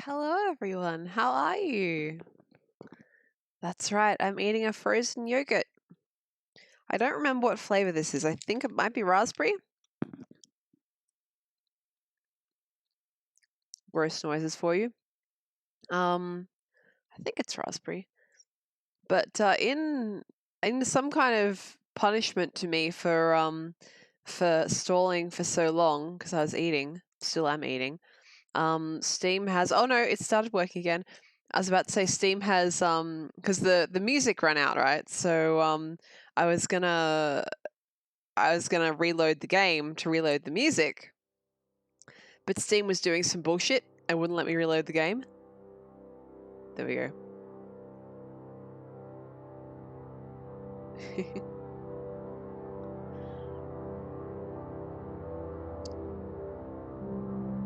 Hello, everyone. How are you? That's right. I'm eating a frozen yogurt. I don't remember what flavor this is. I think it might be raspberry. Gross noises for you. I think it's raspberry. But in some kind of punishment to me for stalling for so long because I was eating, still am eating. Steam has. Oh no, it started working again. I was about to say Steam has because the music ran out, right? So I was gonna reload the game to reload the music, but Steam was doing some bullshit and wouldn't let me reload the game. There we go.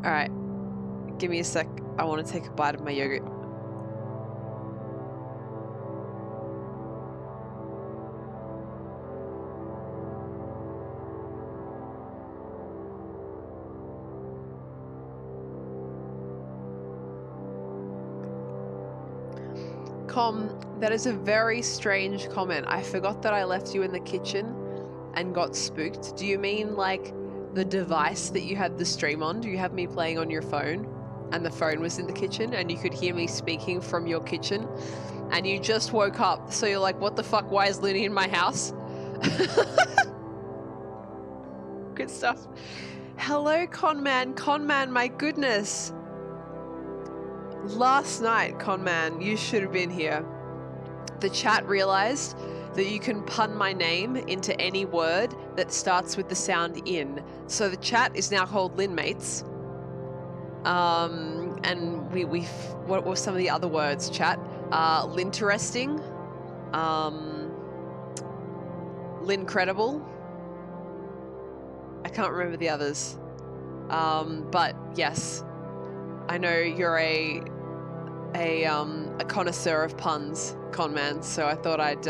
All right, give me a sec. I want to take a bite of my yogurt. That is a very strange comment. I forgot that I left you in the kitchen and got spooked. Do you mean like the device that you had the stream on? Do you have me playing on your phone and the phone was in the kitchen and you could hear me speaking from your kitchen and you just woke up? So you're like, what the fuck? Why is Linnie in my house? Good stuff. Hello, Conman, my goodness. Last night, Conman, you should have been here. The chat realized that you can pun my name into any word that starts with the sound in. So the chat is now called Linmates. And what were some of the other words, chat? Linteresting, Lincredible. I can't remember the others. But yes, I know you're a connoisseur of puns, Conman, so I thought I'd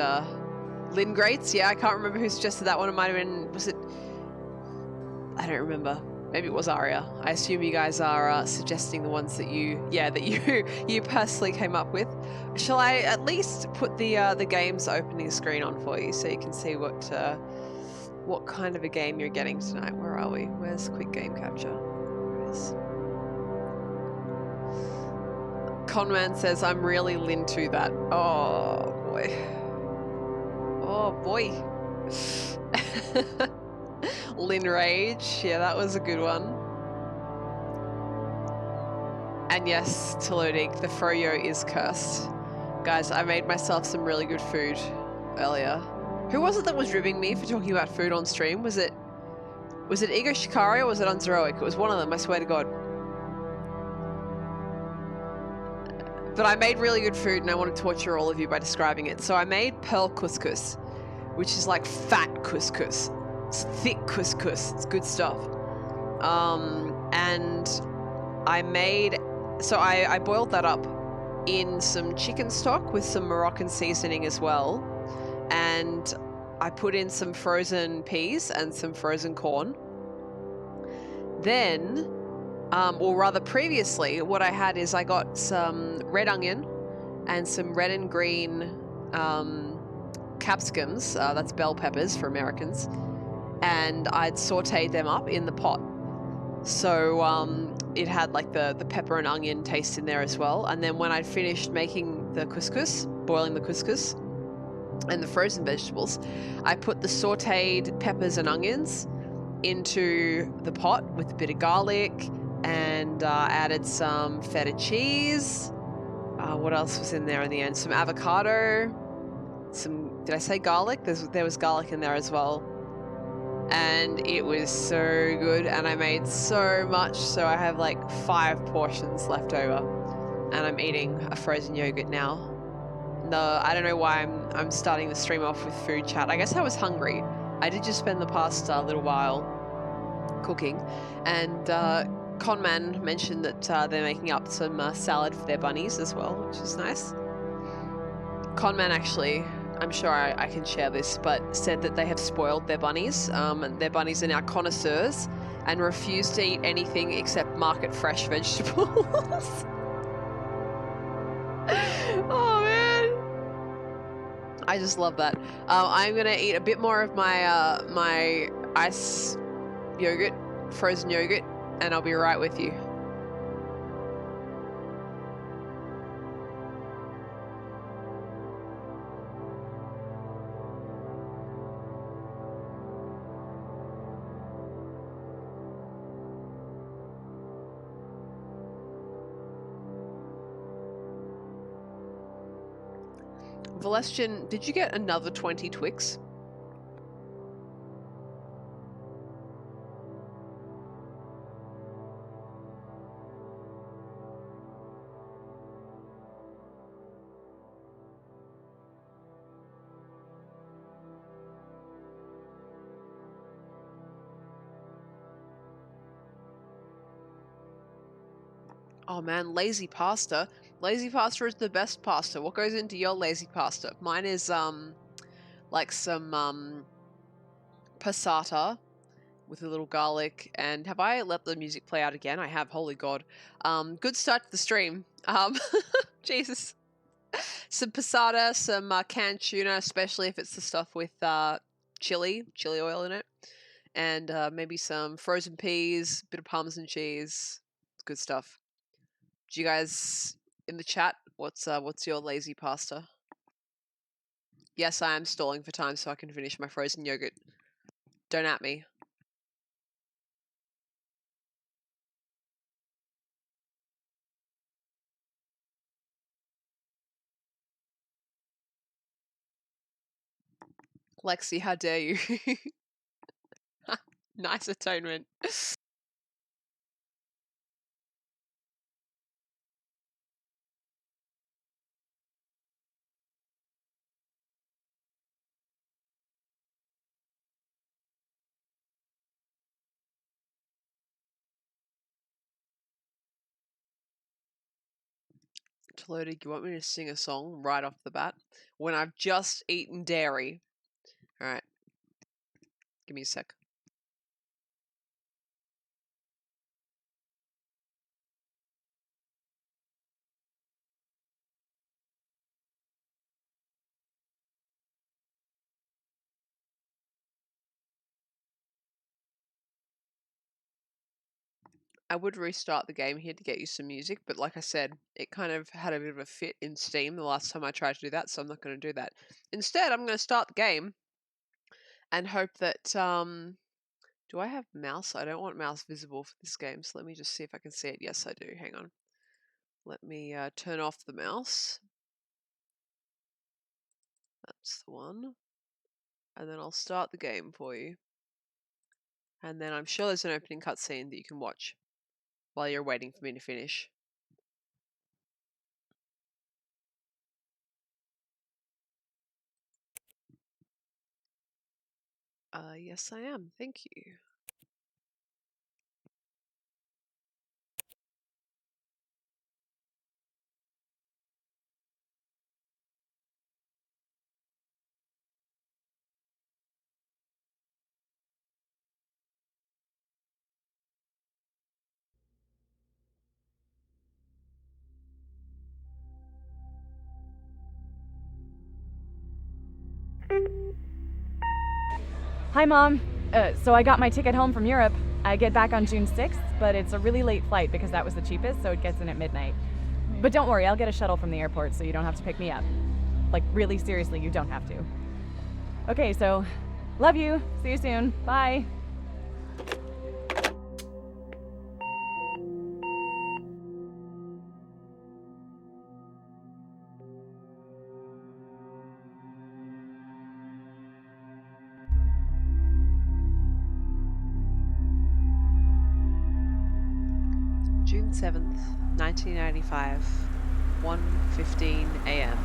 LinnieGrey, yeah, I can't remember who suggested that one. It might have been, was it, I don't remember, maybe it was Aria. I assume you guys are suggesting the ones that you personally came up with. Shall I at least put the game's opening screen on for you so you can see what kind of a game you're getting tonight? Where are we? Where's quick game capture? There it is. Conman says, I'm really into that. Oh, boy. Oh, boy. Lin Rage. Yeah, that was a good one. And yes, Talodig, the froyo is cursed. Guys, I made myself some really good food earlier. Who was it that was ribbing me for talking about food on stream? Was it Ego Shikari or was it Unzeroic? It was one of them, I swear to God. But I made really good food and I want to torture all of you by describing it. So I made pearl couscous, which is like fat couscous. It's thick couscous. It's good stuff. And I boiled that up in some chicken stock with some Moroccan seasoning as well. And I put in some frozen peas and some frozen corn. Then, or rather previously, what I had is I got some red onion and some red and green capsicums, that's bell peppers for Americans, and I'd sauteed them up in the pot. So it had like the pepper and onion taste in there as well. And then when I'd finished making the couscous, boiling the couscous and the frozen vegetables, I put the sauteed peppers and onions into the pot with a bit of garlic and added some feta cheese. What else was in there in the end? Some avocado, did I say garlic? There was garlic in there as well. And it was so good and I made so much, so I have like 5 portions left over and I'm eating a frozen yogurt now. No, I don't know why I'm starting the stream off with food chat. I guess I was hungry. I did just spend the past little while cooking, and Conman mentioned that they're making up some salad for their bunnies as well, which is nice. Conman actually, I'm sure I can share this, but said that they have spoiled their bunnies, and their bunnies are now connoisseurs and refuse to eat anything except market fresh vegetables. I just love that. I'm gonna eat a bit more of my my ice yogurt, frozen yogurt, and I'll be right with you. Valestian, did you get another 20 Twix? Oh man, lazy pasta. Lazy pasta is the best pasta. What goes into your lazy pasta? Mine is like some passata with a little garlic. And have I let the music play out again? I have. Holy God. Good start to the stream. Jesus. Some passata, some canned tuna, especially if it's the stuff with chili oil in it, and maybe some frozen peas, bit of Parmesan cheese. It's good stuff. Do you guys in the chat? What's your lazy pasta? Yes, I am stalling for time so I can finish my frozen yogurt. Don't at me. Lexi, how dare you? Nice atonement. Tolota, you want me to sing a song right off the bat? When I've just eaten dairy. Alright. Give me a sec. I would restart the game here to get you some music, but like I said, it kind of had a bit of a fit in Steam the last time I tried to do that, so I'm not going to do that. Instead, I'm going to start the game and hope that, do I have mouse? I don't want mouse visible for this game, so let me just see if I can see it. Yes, I do. Hang on. Let me turn off the mouse. That's the one. And then I'll start the game for you. And then I'm sure there's an opening cutscene that you can watch while you're waiting for me to finish. Yes, I am. Thank you. Hi, Mom. So I got my ticket home from Europe. I get back on June 6th, but it's a really late flight because that was the cheapest, so it gets in at midnight. But don't worry, I'll get a shuttle from the airport so you don't have to pick me up. Like, really, seriously, you don't have to. Okay, so love you. See you soon. Bye. June 7th, 1995, 1:15 a.m.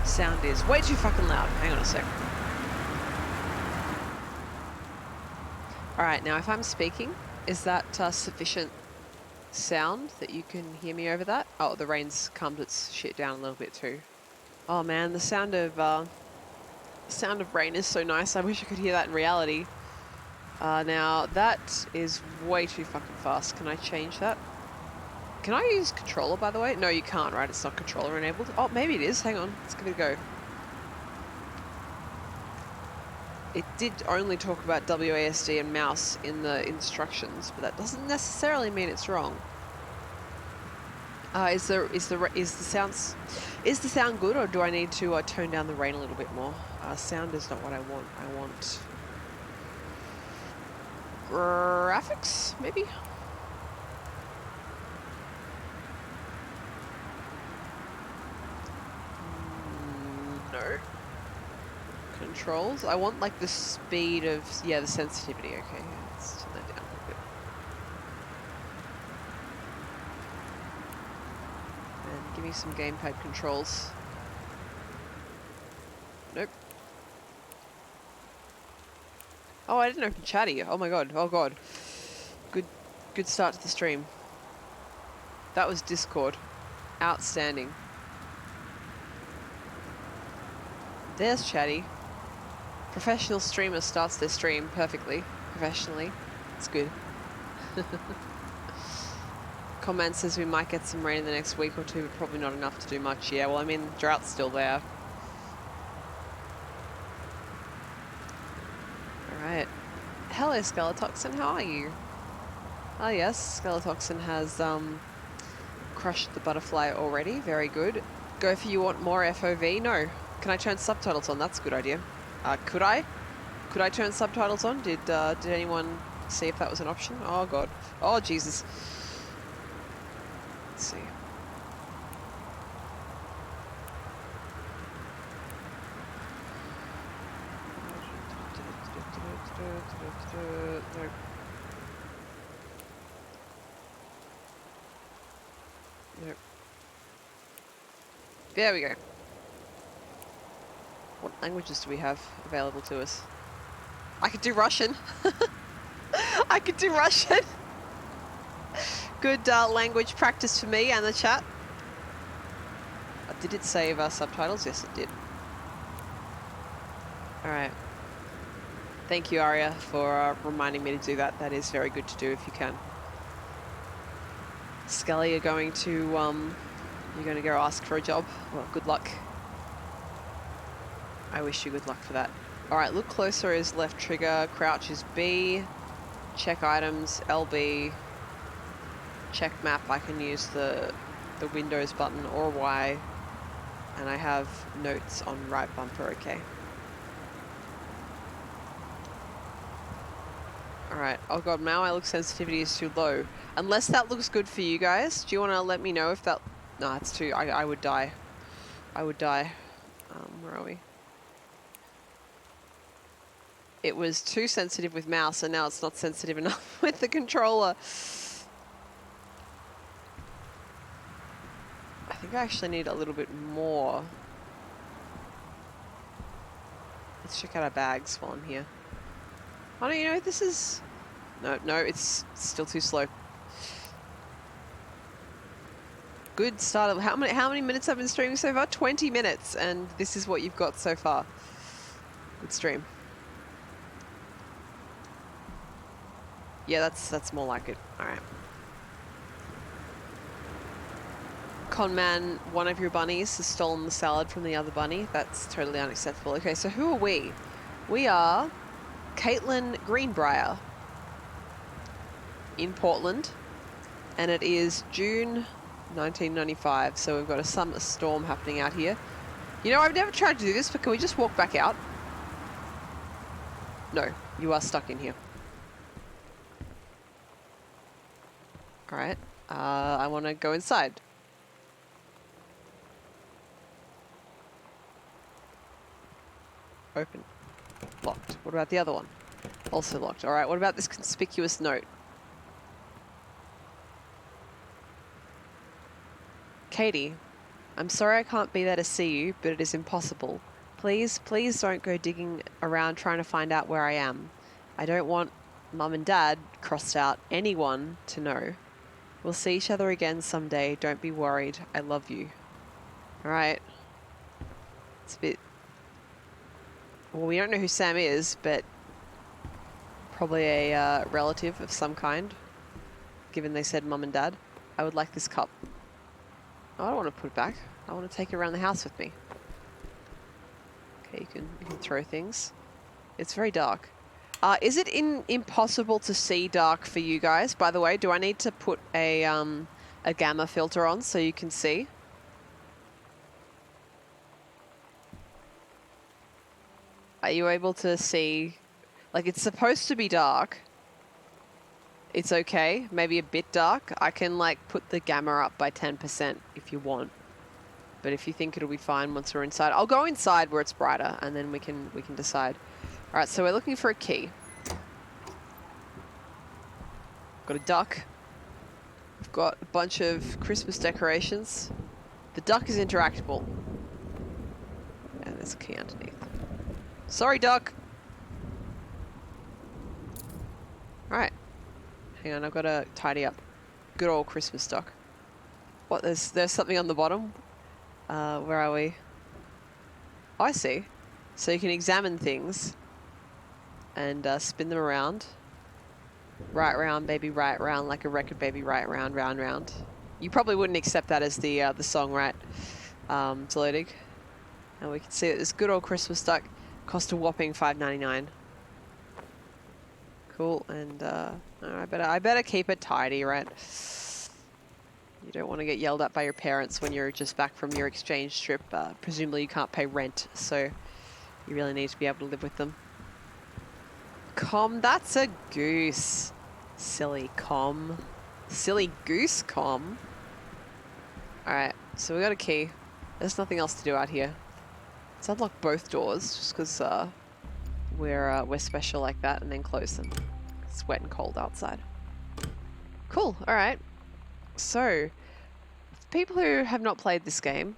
Sound is way too fucking loud. Hang on a sec. Alright, now if I'm speaking, is that sufficient sound that you can hear me over that? Oh, the rain's calmed its shit down a little bit too. Oh man, the sound of rain is so nice. I wish I could hear that in reality. Now that is way too fucking fast. Can I change that? Can I use controller, by the way? No, you can't, right? It's not controller enabled. Oh, maybe it is. Hang on. Let's give it a go. It did only talk about WASD and mouse in the instructions, but that doesn't necessarily mean it's wrong. Is the sound good, or do I need to tone down the rain a little bit more? Sound is not what I want. I want graphics, maybe. No. Controls. I want like the speed of, yeah, the sensitivity. Okay, yeah, let's turn that down a little bit. And give me some gamepad controls. Nope. Oh, I didn't open chatty. Oh my god. Oh god. Good start to the stream. That was Discord. Outstanding. There's chatty. Professional streamer starts their stream perfectly, professionally. It's good. Comment says we might get some rain in the next week or two, but probably not enough to do much. Yeah, well, I mean, drought's still there. Alright. Hello, Skeletoxin, how are you? Oh yes, Skeletoxin has crushed the butterfly already. Very good. Go for you want more FOV? No. Can I turn subtitles on? That's a good idea. Could I? Could I turn subtitles on? Did anyone see if that was an option? Oh god. Oh Jesus. Let's see. Nope. Nope. There we go. What languages do we have available to us? I could do Russian. I could do Russian. Good language practice for me and the chat. Did it save subtitles? Yes, it did. Alright. Thank you, Aria, for reminding me to do that. That is very good to do if you can. Scully, you're going to go ask for a job. Well, good luck. I wish you good luck for that. Alright, look closer is left trigger, crouch is B, check items, LB, check map, I can use the Windows button or Y, and I have notes on right bumper, okay. Alright, oh god, now my look sensitivity is too low. Unless that looks good for you guys, do you want to let me know if that... No, it's too... I would die. I would die. Where are we? It was too sensitive with mouse, and now it's not sensitive enough with the controller. I think I actually need a little bit more. Let's check out our bags while I'm here. Oh no, you know, this is... No, it's still too slow. Good start. How many minutes I've been streaming so far? 20 minutes, and this is what you've got so far. Good stream. Yeah, that's more like it. All right. Conman, one of your bunnies has stolen the salad from the other bunny. That's totally unacceptable. Okay, so who are we? We are Caitlin Greenbrier in Portland, and it is June 1995, so we've got a summer storm happening out here. You know, I've never tried to do this, but can we just walk back out? No, you are stuck in here. All right, I want to go inside. Open. Locked. What about the other one? Also locked. All right, what about this conspicuous note? Katie, I'm sorry I can't be there to see you, but it is impossible. Please, please don't go digging around trying to find out where I am. I don't want Mum and Dad, crossed out, anyone to know. We'll see each other again someday. Don't be worried. I love you. All right. It's a bit... Well, we don't know who Sam is, but probably a relative of some kind, given they said Mum and Dad. I would like this cup. Oh, I don't want to put it back. I want to take it around the house with me. Okay, you can throw things. It's very dark. Is it impossible to see dark for you guys? By the way, do I need to put a gamma filter on so you can see? Are you able to see? Like, it's supposed to be dark. It's okay, maybe a bit dark. I can like put the gamma up by 10% if you want. But if you think it'll be fine once we're inside, I'll go inside where it's brighter and then we can decide. All right, so we're looking for a key. Got a duck. We've got a bunch of Christmas decorations. The duck is interactable. And there's a key underneath. Sorry, duck. All right. Hang on, I've got to tidy up. Good old Christmas duck. What, there's something on the bottom? Where are we? Oh, I see. So you can examine things and spin them around. Right round, baby, right round, like a record, baby, right round, round, round. You probably wouldn't accept that as the song, right? It's loading. And we can see that this good old Christmas duck cost a whopping $5.99. Cool, and I better keep it tidy, right? You don't want to get yelled at by your parents when you're just back from your exchange trip. Presumably you can't pay rent, so you really need to be able to live with them. That's a goose. Silly Com. Silly goose Com. Alright, so we got a key. There's nothing else to do out here. Let's unlock both doors, just because we're special like that, and then close them. It's wet and cold outside. Cool, alright. So, people who have not played this game,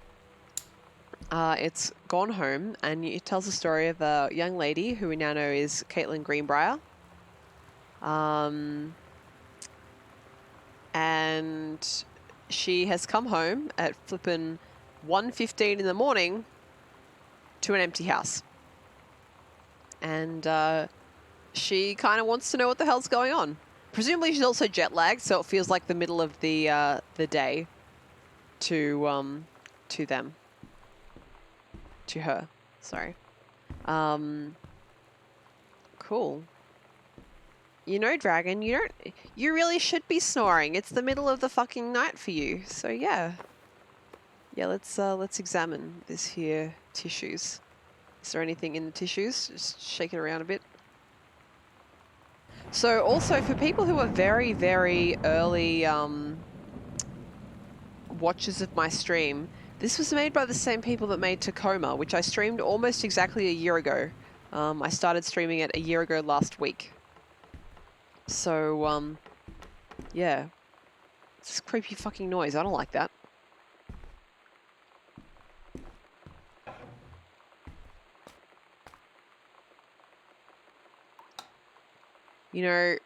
it's Gone Home, and it tells the story of a young lady who we now know is Caitlin Greenbrier. And she has come home at flippin' 1:15 in the morning to an empty house. And she kind of wants to know what the hell's going on. Presumably she's also jet lagged, so it feels like the middle of the day to them. To her, sorry. Cool. You know, Dragon, you really should be snoring. It's the middle of the fucking night for you. So yeah. Yeah, let's examine this here tissues. Is there anything in the tissues? Just shake it around a bit. So also for people who are very, very early watchers of my stream, this was made by the same people that made Tacoma, which I streamed almost exactly a year ago. I started streaming it a year ago last week. So, yeah. It's this creepy fucking noise. I don't like that. You know,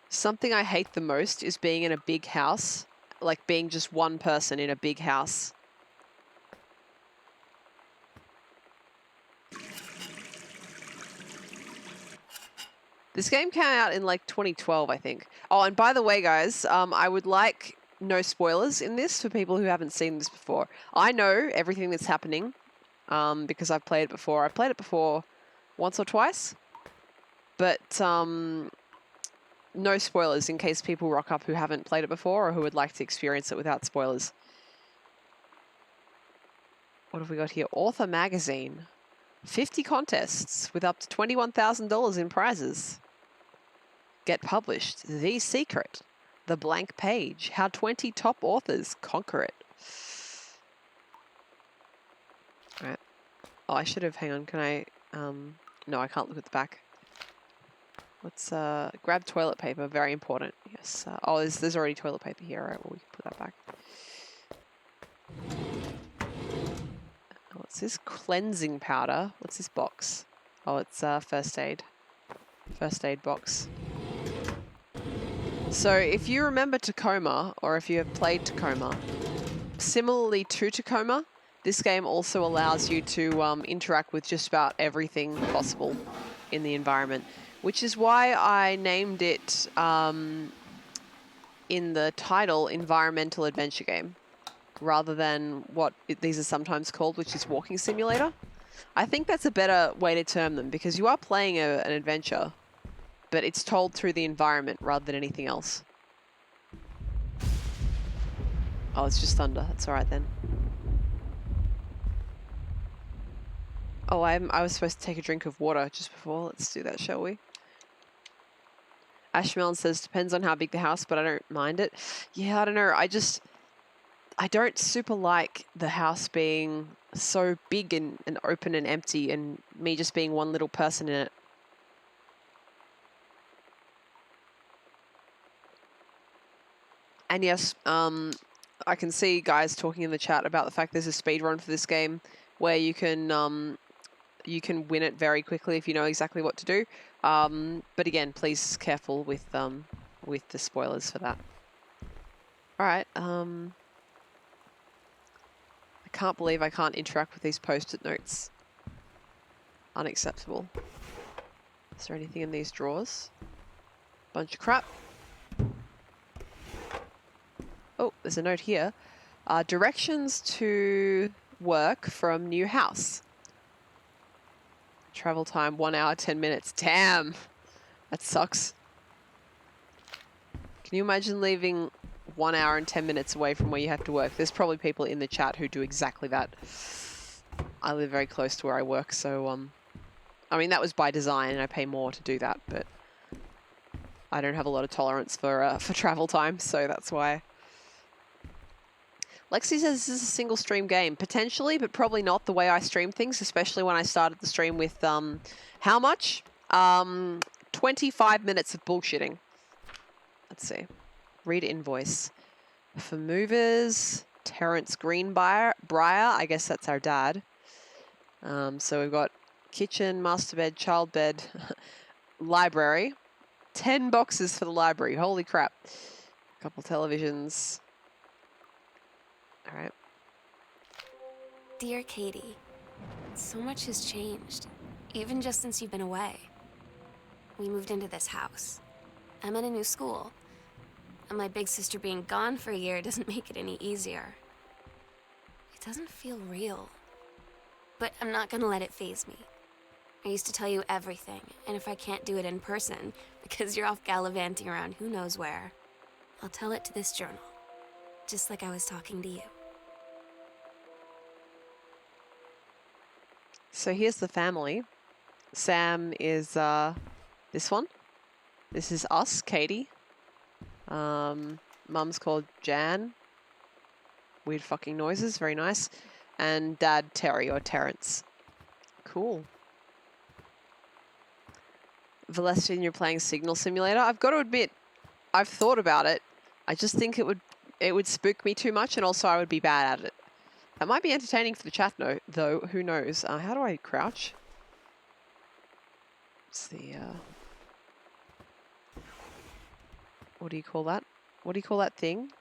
something I hate the most is being in a big house. Like being just one person in a big house. This game came out in like 2012, I think. Oh, and by the way, guys, I would like no spoilers in this for people who haven't seen this before. I know everything that's happening because I've played it before. I played it before once or twice, but no spoilers in case people rock up who haven't played it before or who would like to experience it without spoilers. What have we got here? Author Magazine. 50 contests with up to $21,000 in prizes. Get published. The Secret. The Blank Page. How 20 top authors conquer it. Alright. Oh, I should have... Hang on. Can I... no, I can't look at the back. Let's grab toilet paper. Very important. Yes. Oh, there's already toilet paper here. Alright, well, we can put that back. What's this? Cleansing powder. What's this box? Oh, it's first aid. First aid box. So if you remember Tacoma, or if you have played Tacoma, similarly to Tacoma, this game also allows you to interact with just about everything possible in the environment, which is why I named it in the title Environmental Adventure Game. rather than what these are sometimes called, which is walking simulator. I think that's a better way to term them because you are playing an adventure, but it's told through the environment rather than anything else. Oh, it's just thunder. That's all right then. Oh, I was supposed to take a drink of water just before. Let's do that, shall we? Ashmelon says, depends on how big the house, but I don't mind it. Yeah, I don't know. I don't super like the house being so big and open and empty and me just being one little person in it. And yes, I can see guys talking in the chat about the fact there's a speed run for this game where you can win it very quickly if you know exactly what to do. But again, please careful with the spoilers for that. All right. I can't believe I can't interact with these post-it notes. Unacceptable. Is there anything in these drawers? Bunch of crap. Oh, there's a note here. Directions to work from new house. Travel time 1 hour, 10 minutes. Damn, that sucks. Can you imagine leaving 1 hour and 10 minutes away from where you have to work? There's probably people in the chat who do exactly that. I live very close to where I work, so I mean that was by design, and I pay more to do that, but I don't have a lot of tolerance for travel time, so that's why. Lexi says this is a single stream game. Potentially, but probably not the way I stream things, especially when I started the stream with, how much? 25 minutes of bullshitting. Let's see. Read invoice. For movers, Terrence Greenbrier. I guess that's our dad. So we've got kitchen, master bed, child bed, library. 10 boxes for the library. Holy crap. A couple televisions. All right. Dear Katie, so much has changed, even just since you've been away. We moved into this house. I'm in a new school, and my big sister being gone for a year doesn't make it any easier. It doesn't feel real, but I'm not gonna let it faze me. I used to tell you everything, and if I can't do it in person, because you're off gallivanting around who knows where, I'll tell it to this journal, just like I was talking to you. So here's the family. Sam is this one. This is us, Katie. Mum's called Jan. Weird fucking noises, very nice. And Dad, Terry or Terrence. Cool. Celestine, you're playing Signal Simulator. I've got to admit, I've thought about it. I just think it would spook me too much, and also I would be bad at it. That might be entertaining for the chat, though. Who knows? How do I crouch? What's the what do you call that? What do you call that thing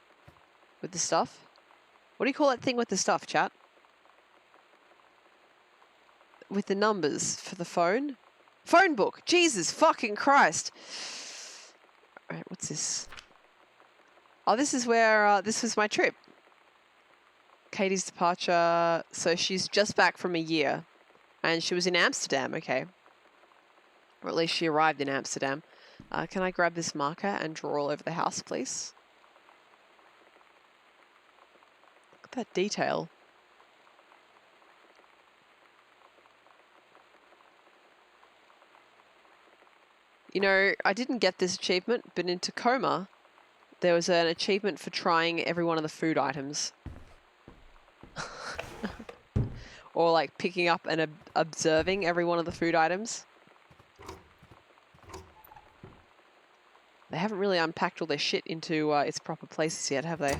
with the stuff? What do you call that thing with the stuff, chat? With the numbers for the phone? Phone book. Jesus fucking Christ. All right, what's this? Oh, this is where this was my trip. Katie's departure. So she's just back from a year, and she was in Amsterdam. Okay, or at least she arrived in Amsterdam. Can I grab this marker and draw all over the house, please? Look at that detail. You know, I didn't get this achievement, but in Tacoma, there was an achievement for trying every one of the food items. Or like picking up and observing every one of the food items. They haven't really unpacked all their shit into its proper places yet, have they?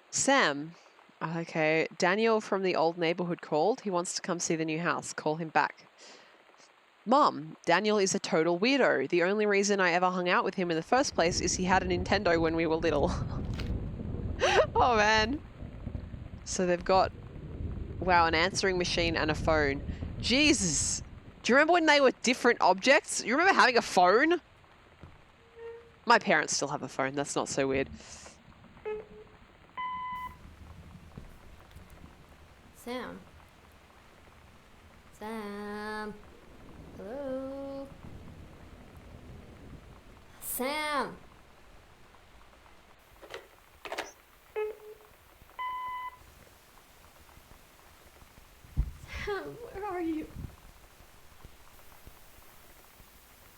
Sam. Okay, Daniel from the old neighborhood called. He wants to come see the new house. Call him back. Mom, Daniel is a total weirdo. The only reason I ever hung out with him in the first place is he had a Nintendo when we were little. Oh, man. So they've got, wow, an answering machine and a phone. Jesus. Do you remember when they were different objects? You remember having a phone? My parents still have a phone. That's not so weird. Sam. Sam. Hello. Sam. Sam, where are you?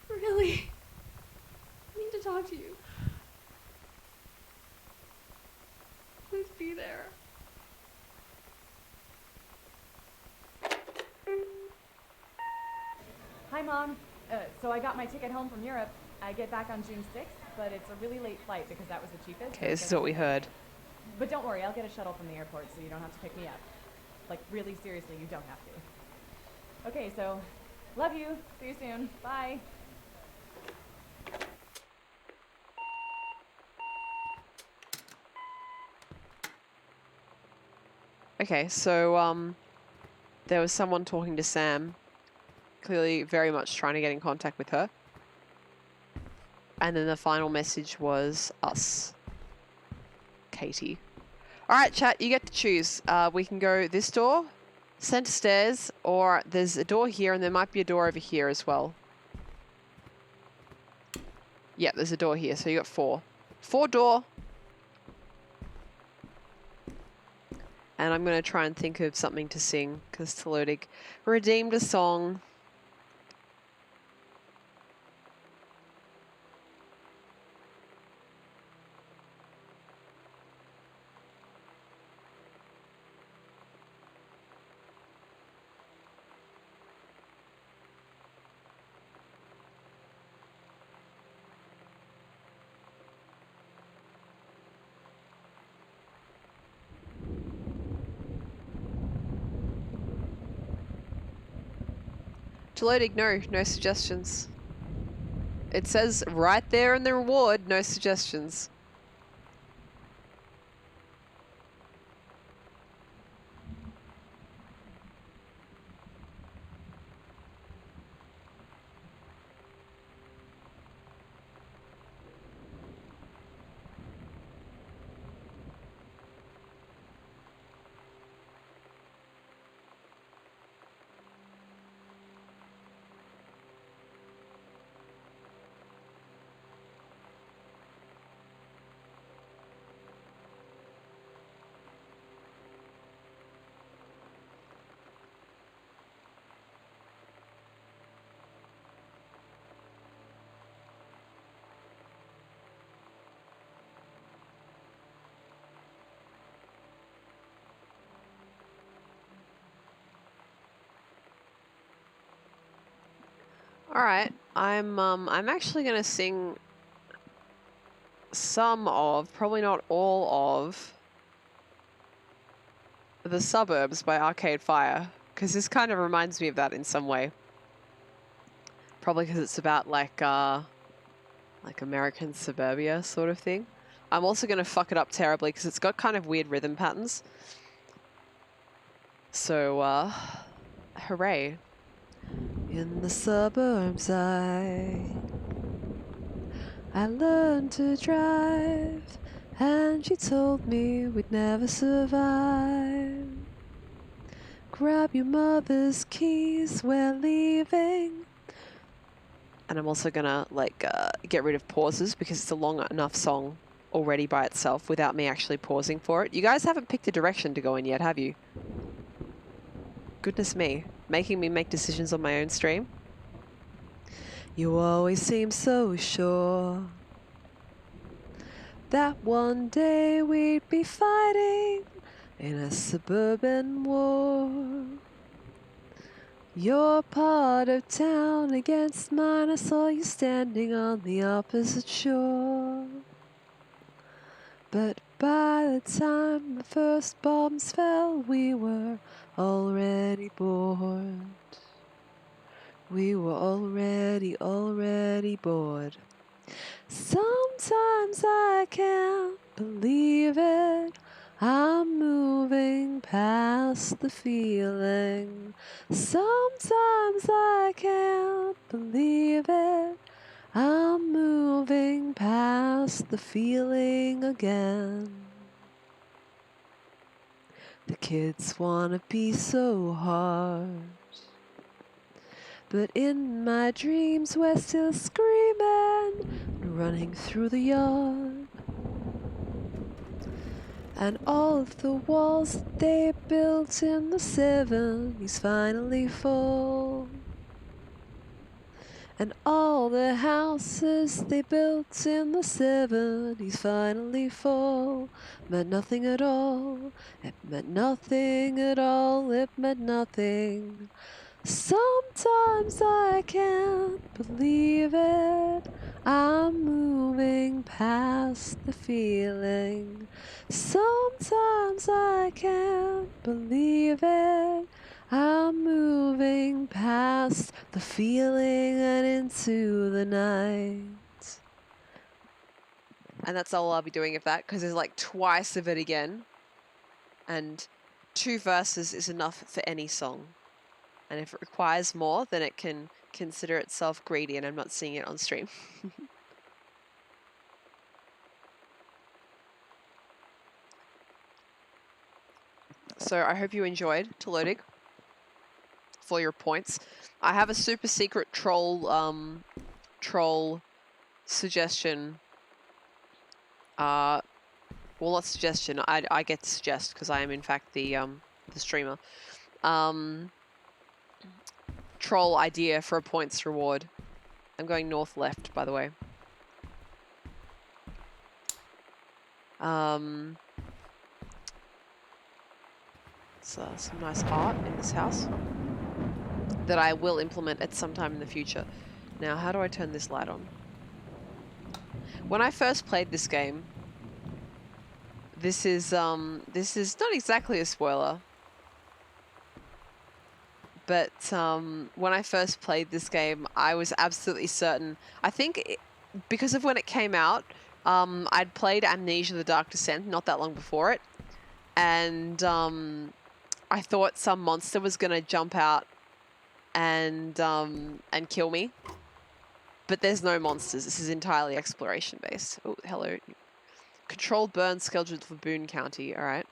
Really? I need to talk to you. Please be there. Hi, Mom. So I got my ticket home from Europe. I get back on June 6th, but it's a really late flight because that was the cheapest. Okay, this is what we heard. But don't worry, I'll get a shuttle from the airport so you don't have to pick me up. Like, really seriously, you don't have to. Okay, so love you. See you soon. Bye. Okay, so there was someone talking to Sam, clearly very much trying to get in contact with her. And then the final message was us. Katie. Alright, chat, you get to choose. We can go this door, center stairs, or there's a door here and there might be a door over here as well. Yep, there's a door here, so you got 4. 4 door. And I'm going to try and think of something to sing, because Talodig redeemed a song. Talodig, no suggestions. It says right there in the reward, no suggestions. All right, I'm actually gonna sing some of, probably not all of, The Suburbs by Arcade Fire, because this kind of reminds me of that in some way. Probably because it's about like American suburbia sort of thing. I'm also gonna fuck it up terribly because it's got kind of weird rhythm patterns. So, hooray. In the suburbs I learned to drive, and she told me we'd never survive. Grab your mother's keys, we're leaving. And I'm also gonna get rid of pauses because it's a long enough song already by itself without me actually pausing for it. You guys haven't picked a direction to go in yet, have you? Goodness me, making me make decisions on my own stream. You always seem so sure that one day we'd be fighting in a suburban war. Your part of town against mine, I saw you standing on the opposite shore. But by the time the first bombs fell, we were already bored. We were already bored. Sometimes I can't believe it. I'm moving past the feeling. Sometimes I can't believe it. I'm moving past the feeling again. The kids wanna be so hard, but in my dreams we're still screaming, running through the yard. And all of the walls that they built in the 70s finally fall. And all the houses they built in the 70s finally fall. Meant nothing at all. It meant nothing at all. It meant nothing. Sometimes I can't believe it. I'm moving past the feeling. Sometimes I can't believe it. I'm moving past the feeling and into the night. And that's all I'll be doing of that, because there's like twice of it again. And 2 verses is enough for any song. And if it requires more, then it can consider itself greedy, and I'm not seeing it on stream. So I hope you enjoyed Telodic for your points. I have a super secret troll suggestion. Well, not suggestion. I get to suggest because I am in fact the streamer. Troll idea for a points reward. I'm going north left, by the way. So some nice art in this house that I will implement at some time in the future. Now, how do I turn this light on? When I first played this game, this is not exactly a spoiler, but when I first played this game, I was absolutely certain. I think because of when it came out, I'd played Amnesia: The Dark Descent not that long before it, and I thought some monster was gonna jump out and kill me. But there's no monsters. This is entirely exploration based. Oh, hello. Controlled burn scheduled for Boone County. All right.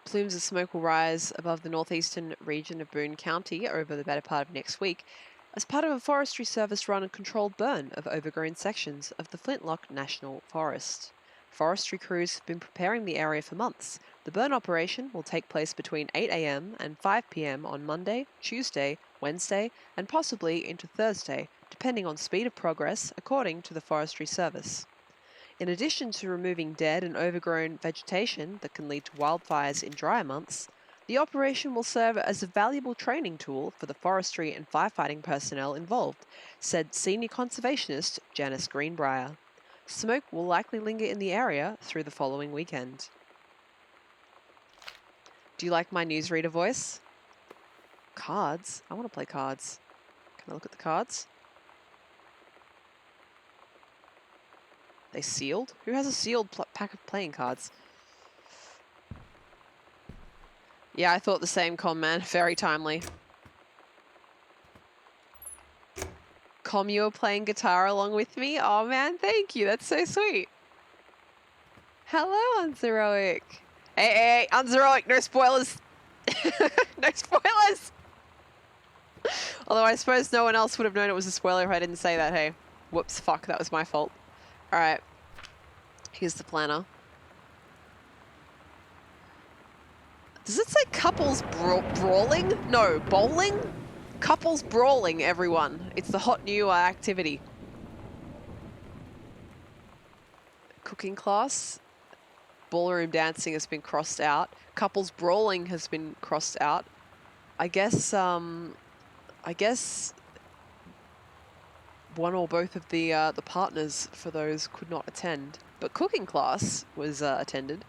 Plumes of smoke will rise above the northeastern region of Boone County over the better part of next week as part of a Forestry Service run and controlled burn of overgrown sections of the Flintlock National Forest. Forestry crews have been preparing the area for months. The burn operation will take place between 8 a.m. and 5 p.m. on Monday, Tuesday, Wednesday, and possibly into Thursday, depending on speed of progress, according to the Forestry Service. In addition to removing dead and overgrown vegetation that can lead to wildfires in drier months, the operation will serve as a valuable training tool for the forestry and firefighting personnel involved, said senior conservationist Janice Greenbrier. Smoke will likely linger in the area through the following weekend. Do you like my newsreader voice? Cards? I want to play cards. Can I look at the cards? They sealed? Who has a sealed pack of playing cards? Yeah, I thought the same, man. Very timely. you're playing guitar along with me? Oh man, thank you. That's so sweet. Hello, Unzeroic. Hey, Unzeroic, no spoilers. No spoilers. Although I suppose no one else would have known it was a spoiler if I didn't say that, hey. Whoops, fuck, that was my fault. Alright. Here's the planner. Does it say couples brawling? No, bowling? Couples brawling, everyone. It's the hot new activity. Cooking class. Ballroom dancing has been crossed out. Couples brawling has been crossed out. I guess one or both of the partners for those could not attend. But cooking class was attended.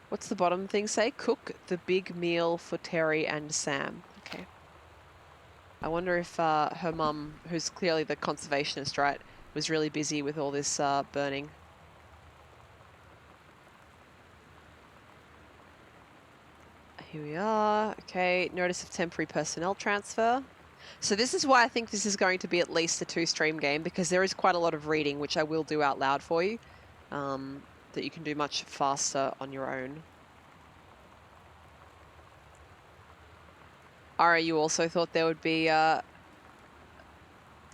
What's the bottom thing say? Cook the big meal for Terry and Sam. Okay. I wonder if her mum, who's clearly the conservationist, right, was really busy with all this burning. Here we are. Okay, notice of temporary personnel transfer. So this is why I think this is going to be at least a 2-stream game, because there is quite a lot of reading, which I will do out loud for you, that you can do much faster on your own. Ara, you also thought there would be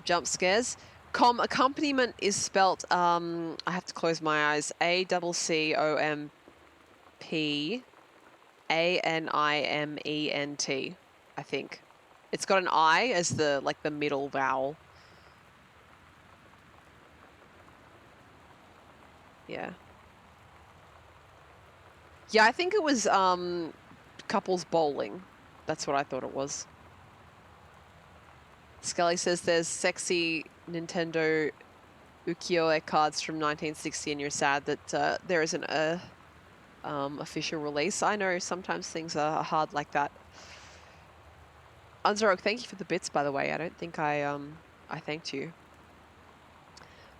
jump scares. Accompaniment is spelt, I have to close my eyes, ACCOMPANIMENT, I think. It's got an I as the middle vowel. Yeah. Yeah, I think it was couples bowling. That's what I thought it was. Scully says there's sexy Nintendo ukiyo-e cards from 1960 and you're sad that there isn't a official release. I know sometimes things are hard like that. Unzarok, thank you for the bits, by the way. I don't think I thanked you.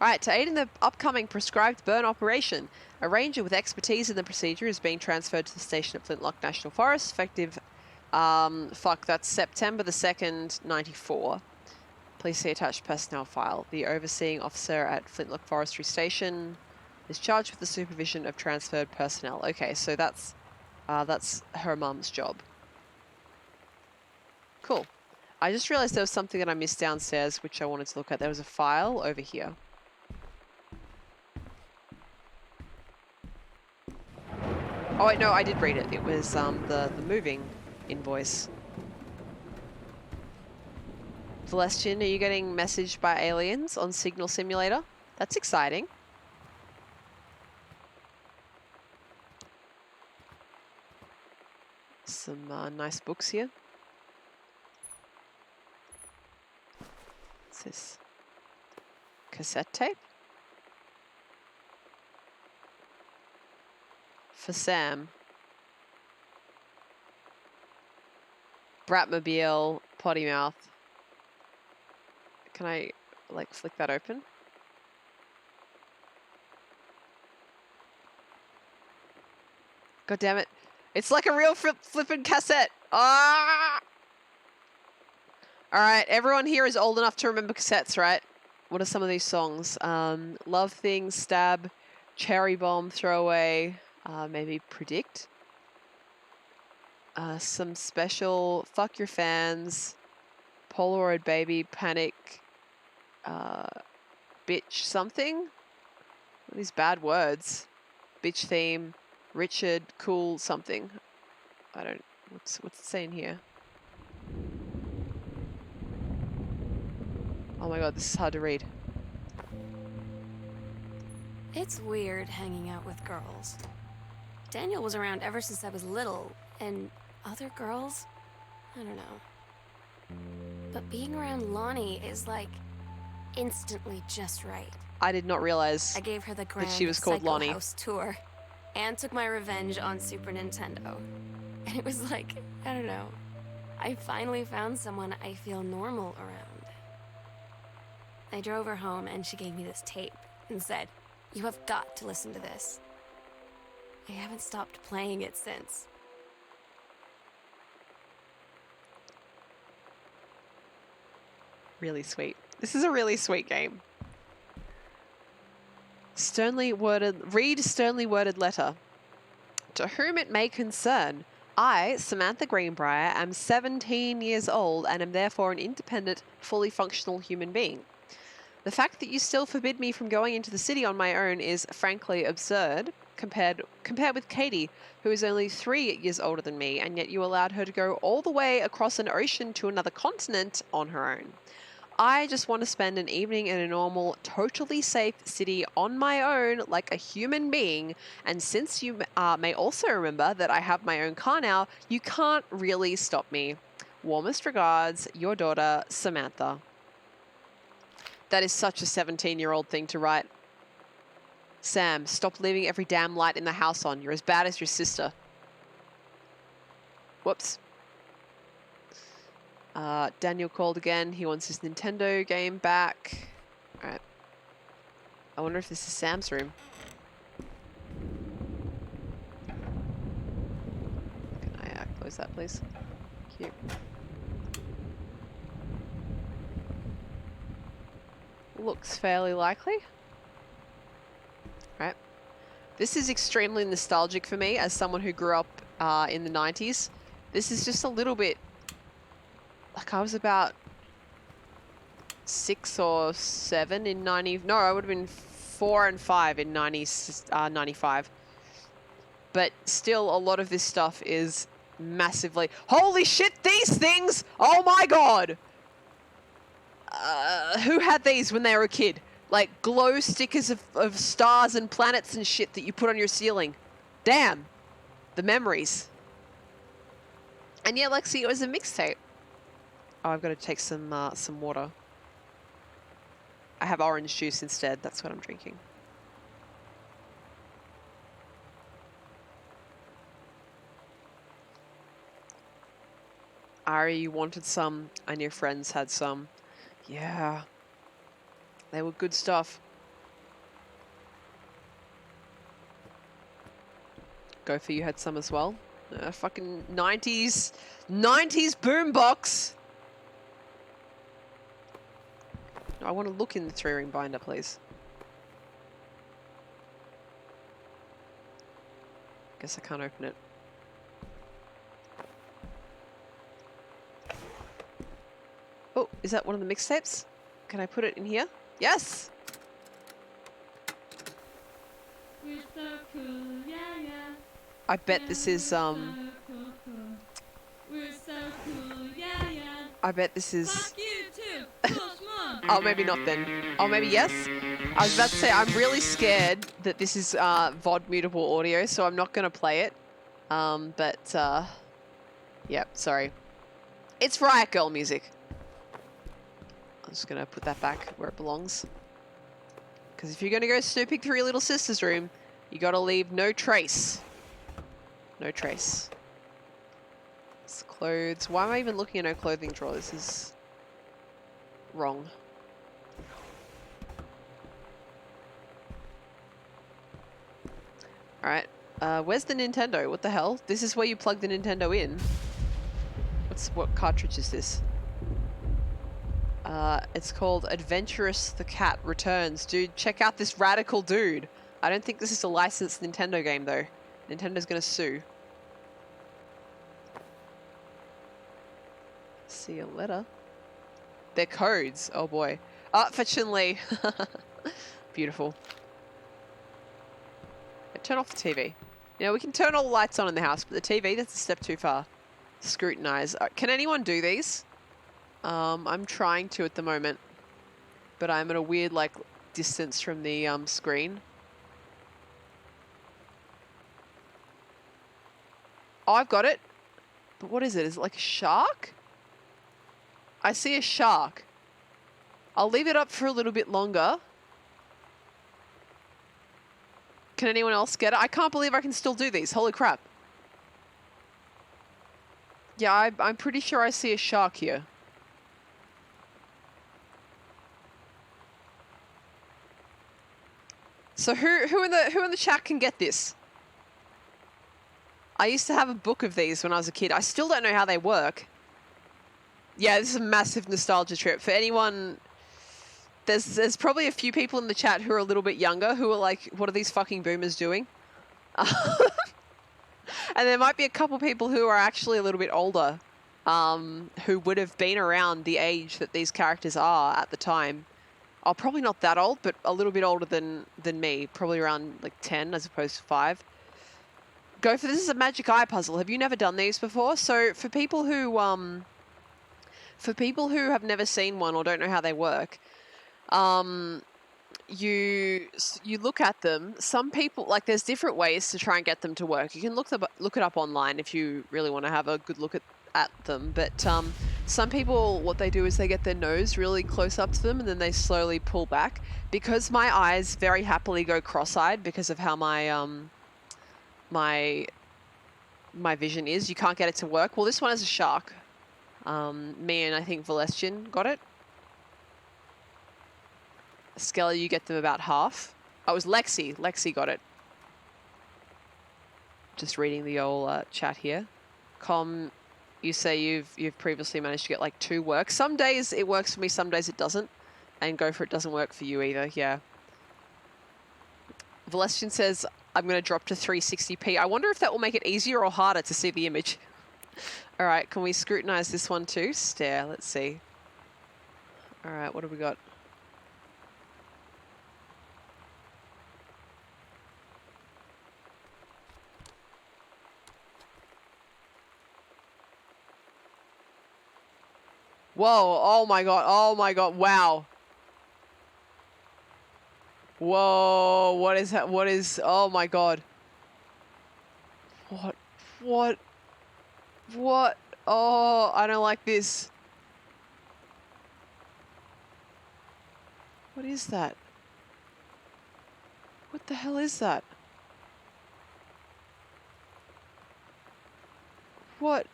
All right, to aid in the upcoming prescribed burn operation, a ranger with expertise in the procedure is being transferred to the station at Flintlock National Forest, effective, that's September the 2nd, 94. Please see attached personnel file. The overseeing officer at Flintlock Forestry Station is charged with the supervision of transferred personnel. Okay, so that's her mum's job. Cool. I just realized there was something that I missed downstairs, which I wanted to look at. There was a file over here. Oh, wait, no, I did read it. It was the moving invoice. Celestian, are you getting messaged by aliens on Signal Simulator? That's exciting. Some nice books here. What's this? Cassette tape? For Sam. Bratmobile, potty mouth. Can I, flick that open? God damn it. It's like a real flippin' cassette. Ah! Alright, everyone here is old enough to remember cassettes, right? What are some of these songs? Love Things, Stab, Cherry Bomb, Throwaway, maybe Predict. Some special, Fuck Your Fans, Polaroid Baby, Panic, Bitch something? What are these bad words? Bitch Theme, Richard, Cool something. I don't, what's it saying here? Oh my god, this is hard to read. It's weird hanging out with girls. Daniel was around ever since I was little, and other girls? I don't know. But being around Lonnie is instantly just right. I did not realize I gave her the grand that she was called Psycho Lonnie. House tour and took my revenge on Super Nintendo. And it was I don't know. I finally found someone I feel normal around. I drove her home and she gave me this tape and said, "You have got to listen to this." I haven't stopped playing it since. Really sweet. This is a really sweet game. Read sternly worded letter. To whom it may concern, I, Samantha Greenbrier, am 17 years old and am therefore an independent, fully functional human being. The fact that you still forbid me from going into the city on my own is frankly absurd, compared with Katie, who is only 3 years older than me, and yet you allowed her to go all the way across an ocean to another continent on her own. I just want to spend an evening in a normal, totally safe city on my own like a human being, and since you may also remember that I have my own car now, you can't really stop me. Warmest regards, your daughter, Samantha. That is such a 17-year-old thing to write. Sam, stop leaving every damn light in the house on. You're as bad as your sister. Whoops. Daniel called again. He wants his Nintendo game back. Alright. I wonder if this is Sam's room. Can I close Close that, please. Cute. Looks fairly likely. Right. This is extremely nostalgic for me as someone who grew up in the 90s. This is just a little bit... Like I was about 6 or 7 in 90... No, I would have been 4 and 5 in 95. But still, a lot of this stuff is massively... Holy shit, these things! Oh my god! Who had these when they were a kid? Like glow stickers of stars and planets and shit that you put on your ceiling. Damn. The memories. And yeah, Lexi, it was a mixtape. Oh, I've got to take some water. I have orange juice instead. That's what I'm drinking. Ari, you wanted some and your friends had some. Yeah. They were good stuff. Gopher, you had some as well. Fucking 90s boombox. I want to look in the 3-ring binder, please. Guess I can't open it. Oh, is that one of the mixtapes? Can I put it in here? Yes! We're so cool, yeah, yeah. I bet this is, We're so cool, yeah, yeah. I bet this is... Fuck you too, push more. Oh, maybe not then. Oh, maybe yes? I was about to say, I'm really scared that this is VOD mutable audio, so I'm not going to play it. Yeah, sorry. It's Riot Girl music. I'm just going to put that back where it belongs. Because if you're going to go snooping through your little sister's room, you got to leave no trace. No trace. It's clothes. Why am I even looking at no clothing drawer? This is wrong. Alright. Where's the Nintendo? What the hell? This is where you plug the Nintendo in. What cartridge is this? It's called Adventurous the Cat Returns. Dude, check out this radical dude. I don't think this is a licensed Nintendo game, though. Nintendo's gonna sue. See a letter. They're codes. Oh, boy. For Chun-Li. Beautiful. Turn off the TV. You know, we can turn all the lights on in the house, but the TV, that's a step too far. Scrutinize. Can anyone do these? I'm trying to at the moment, but I'm at a weird, like, distance from the screen. Oh, I've got it. But what is it? Is it like a shark? I see a shark. I'll leave it up for a little bit longer. Can anyone else get it? I can't believe I can still do these. Holy crap. Yeah, I'm pretty sure I see a shark here. So who in the chat can get this? I used to have a book of these when I was a kid. I still don't know how they work. Yeah, this is a massive nostalgia trip. For anyone, there's probably a few people in the chat who are a little bit younger who are like, what are these fucking boomers doing? And there might be a couple people who are actually a little bit older, who would have been around the age that these characters are at the time. Oh, probably not that old, but a little bit older than me. Probably around like 10 as opposed to 5. Go for this. Is a magic eye puzzle. Have you never done these before? So for people who have never seen one or don't know how they work, you look at them. Some people, like, there's different ways to try and get them to work. You can look it up online if you really want to have a good look at them. But some people, what they do is they get their nose really close up to them and then they slowly pull back. Because my eyes very happily go cross-eyed because of how my my vision is, you can't get it to work. Well, this one is a shark. Me and I think Valestian got it. Skelly, you get them about half. Oh, it was Lexi. Lexi got it. Just reading the old chat here. You say you've previously managed to get like 2 work. Some days it works for me, some days it doesn't. And Go For It doesn't work for you either, yeah. Valestian says, I'm going to drop to 360p. I wonder if that will make it easier or harder to see the image. All right, can we scrutinize this one too? Stare, let's see. All right, what have we got? Whoa, oh my god, wow. Whoa, what is that? What is, oh my god. What? Oh, I don't like this. What is that? What the hell is that? What?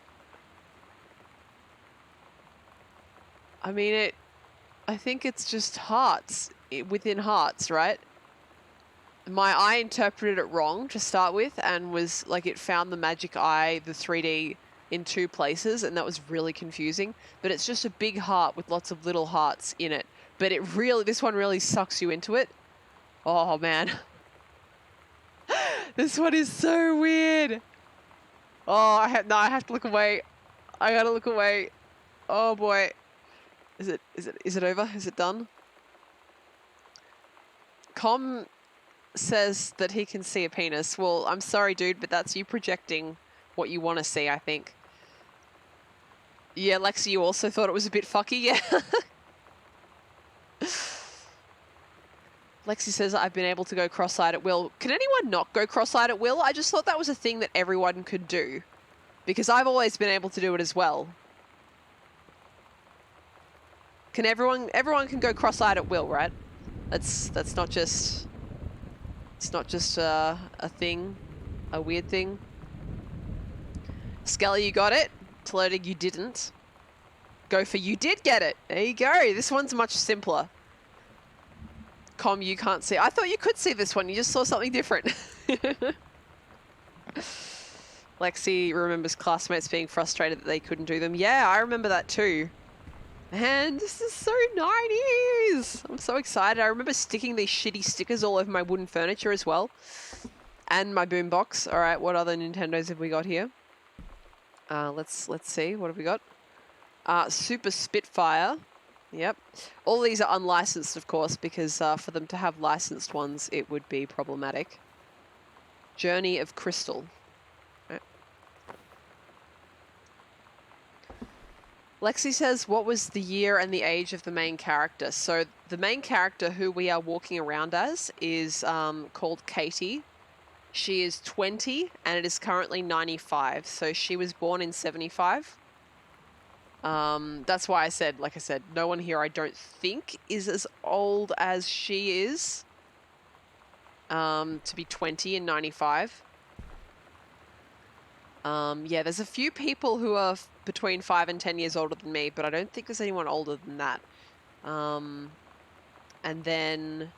I mean, I think it's just hearts within hearts, right? I interpreted it wrong to start with, and was like, it found the magic eye, the 3D, in 2 places, and that was really confusing. But it's just a big heart with lots of little hearts in it. But this one really sucks you into it. Oh man. This one is so weird. Oh, I have to look away. I gotta look away. Oh boy. Is it over? Is it done? Com says that he can see a penis. Well, I'm sorry, dude, but that's you projecting what you want to see, I think. Yeah, Lexi, you also thought it was a bit fucky, yeah. Lexi says, I've been able to go cross-eyed at will. Can anyone not go cross-eyed at will? I just thought that was a thing that everyone could do, because I've always been able to do it as well. Can everyone can go cross-eyed at will, right? That's not just, it's not just a thing, a weird thing. Skelly, you got it. Tolodig, you didn't. Go For, you did get it. There you go. This one's much simpler. Com, you can't see. I thought you could see this one. You just saw something different. Lexi remembers classmates being frustrated that they couldn't do them. Yeah, I remember that too. Man, this is so 90s. I'm so excited. I remember sticking these shitty stickers all over my wooden furniture as well. And my boombox. All right, what other Nintendos have we got here? Let's see. What have we got? Super Spitfire. Yep. All these are unlicensed, of course, because for them to have licensed ones, it would be problematic. Journey of Crystal. Right. Lexi says, what was the year and the age of the main character? So the main character who we are walking around as is called Katie. She is 20 and it is currently 95. So she was born in 75. That's why I said, like I said, no one here I don't think is as old as she is. To be 20 and 95. Yeah, there's a few people who are between 5 and 10 years older than me, but I don't think there's anyone older than that. And then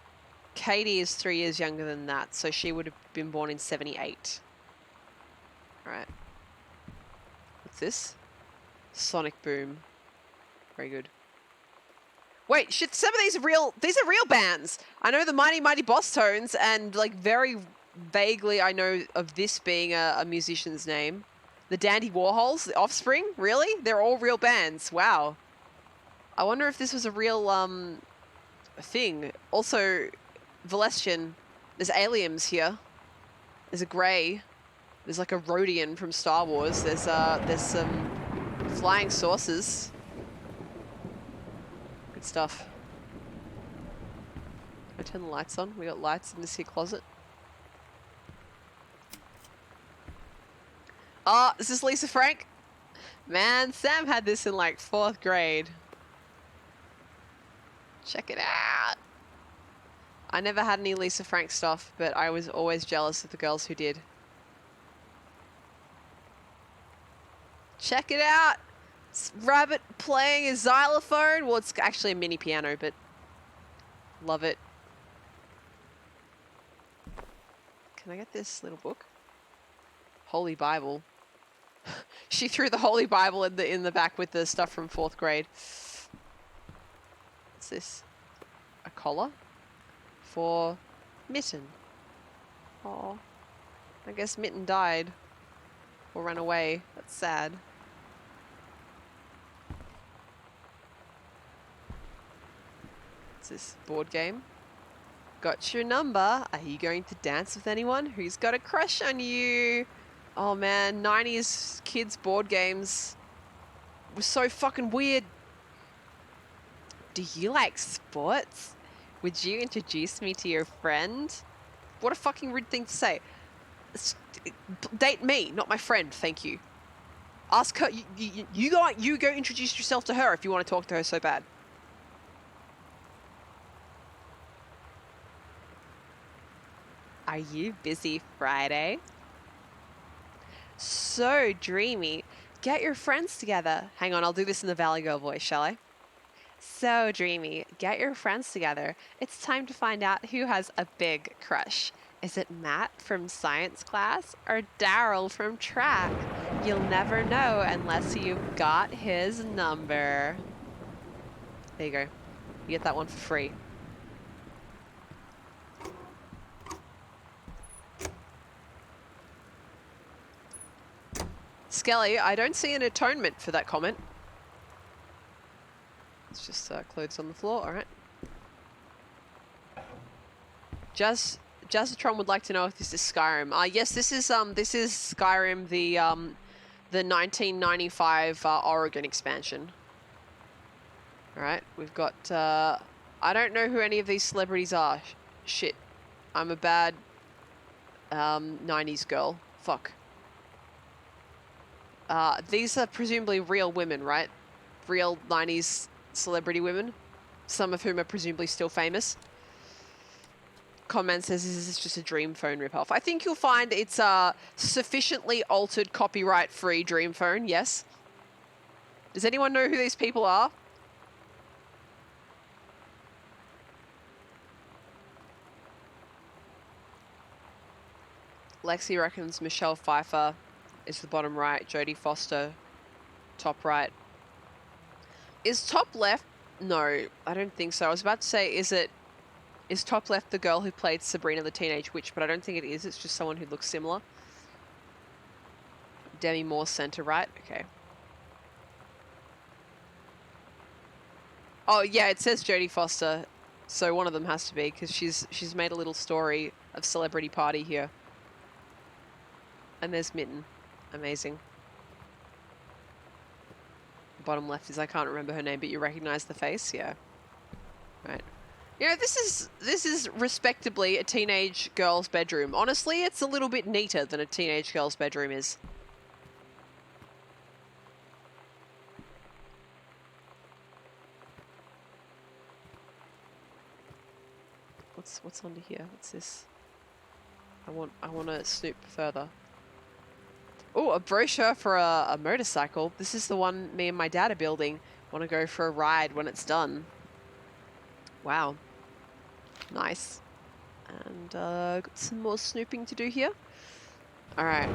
Katie is 3 years younger than that, so she would have been born in 78. Alright. What's this? Sonic Boom. Very good. Wait, shit, some of these are real bands. I know the Mighty Mighty Boss Tones, and like very vaguely I know of this being a musician's name. The Dandy Warhols, The Offspring, really? They're all real bands. Wow. I wonder if this was a real thing. Also, Valestian, there's aliens here. There's a Grey. There's like a Rhodian from Star Wars. There's some flying saucers. Good stuff. I turn the lights on. We got lights in this here closet. Oh, is this Lisa Frank? Man, Sam had this in like 4th grade. Check it out. I never had any Lisa Frank stuff, but I was always jealous of the girls who did. Check it out. It's Rabbit playing a xylophone. Well, it's actually a mini piano, but love it. Can I get this little book? Holy Bible. She threw the Holy Bible in the back with the stuff from 4th grade. What's this? A collar? For Mitten. Oh, I guess Mitten died. Or ran away. That's sad. What's this? Board game? Got your number. Are you going to dance with anyone? Who's got a crush on you? Oh man, 90s kids board games was so fucking weird. Do you like sports? Would you introduce me to your friend? What a fucking rude thing to say. Date me, not my friend, thank you. Ask her, you go introduce yourself to her if you want to talk to her so bad. Are you busy Friday? So dreamy. Get your friends together. Hang on, I'll do this in the Valley Girl voice, shall I? So dreamy. Get your friends together. It's time to find out who has a big crush. Is it Matt from science class or Daryl from track? You'll never know unless you've got his number. There you go. You get that one for free. Skelly, I don't see an atonement for that comment. It's just clothes on the floor. All right. Jazzatron would like to know if this is Skyrim. Yes, this is Skyrim, the 1995 Oregon expansion. All right, we've got. I don't know who any of these celebrities are. Shit, I'm a bad 90s girl. Fuck. These are presumably real women, right? Real 90s celebrity women, some of whom are presumably still famous. Comment says, is this just a Dream Phone ripoff? I think you'll find it's a sufficiently altered, copyright-free Dream Phone, yes. Does anyone know who these people are? Lexi reckons Michelle Pfeiffer is the bottom right, Jodie Foster, top right. Is top left? No, I don't think so. I was about to say, is top left the girl who played Sabrina the Teenage Witch, but I don't think it is. It's just someone who looks similar. Demi Moore center right. Okay. Oh yeah, it says Jodie Foster, so one of them has to be because she's made a little story of celebrity party here. And there's Mitten. Amazing. Bottom left is, I can't remember her name, but you recognize the face? Yeah. Right. You know, this is respectably a teenage girl's bedroom. Honestly, it's a little bit neater than a teenage girl's bedroom is. What's under here? What's this? I want to snoop further. Oh, a brochure for a motorcycle. This is the one me and my dad are building. Want to go for a ride when it's done. Wow. Nice. And got some more snooping to do here. All right.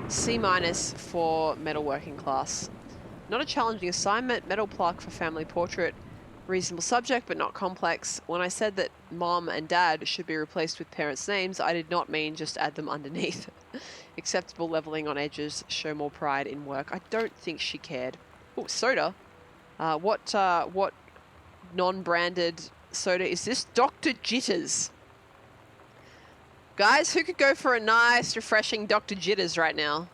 C- for metalworking class. Not a challenging assignment. Metal plaque for family portrait. Reasonable subject, but not complex. When I said that mom and dad should be replaced with parents' names, I did not mean just add them underneath. Acceptable leveling on edges, show more pride in work. I don't think she cared. Oh, soda. What non-branded soda is this? Dr. Jitters. Guys, who could go for a nice, refreshing Dr. Jitters right now?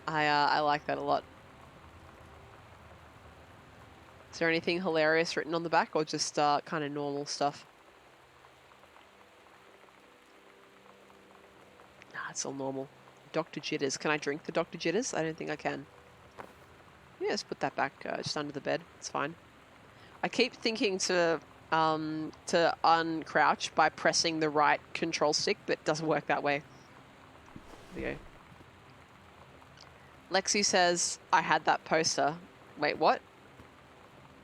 I like that a lot. Is there anything hilarious written on the back or just kind of normal stuff? Nah, it's all normal. Dr. Jitters. Can I drink the Dr. Jitters? I don't think I can. Yeah, just put that back just under the bed. It's fine. I keep thinking to uncrouch by pressing the right control stick, but it doesn't work that way. There we go. Lexi says, I had that poster. Wait, what?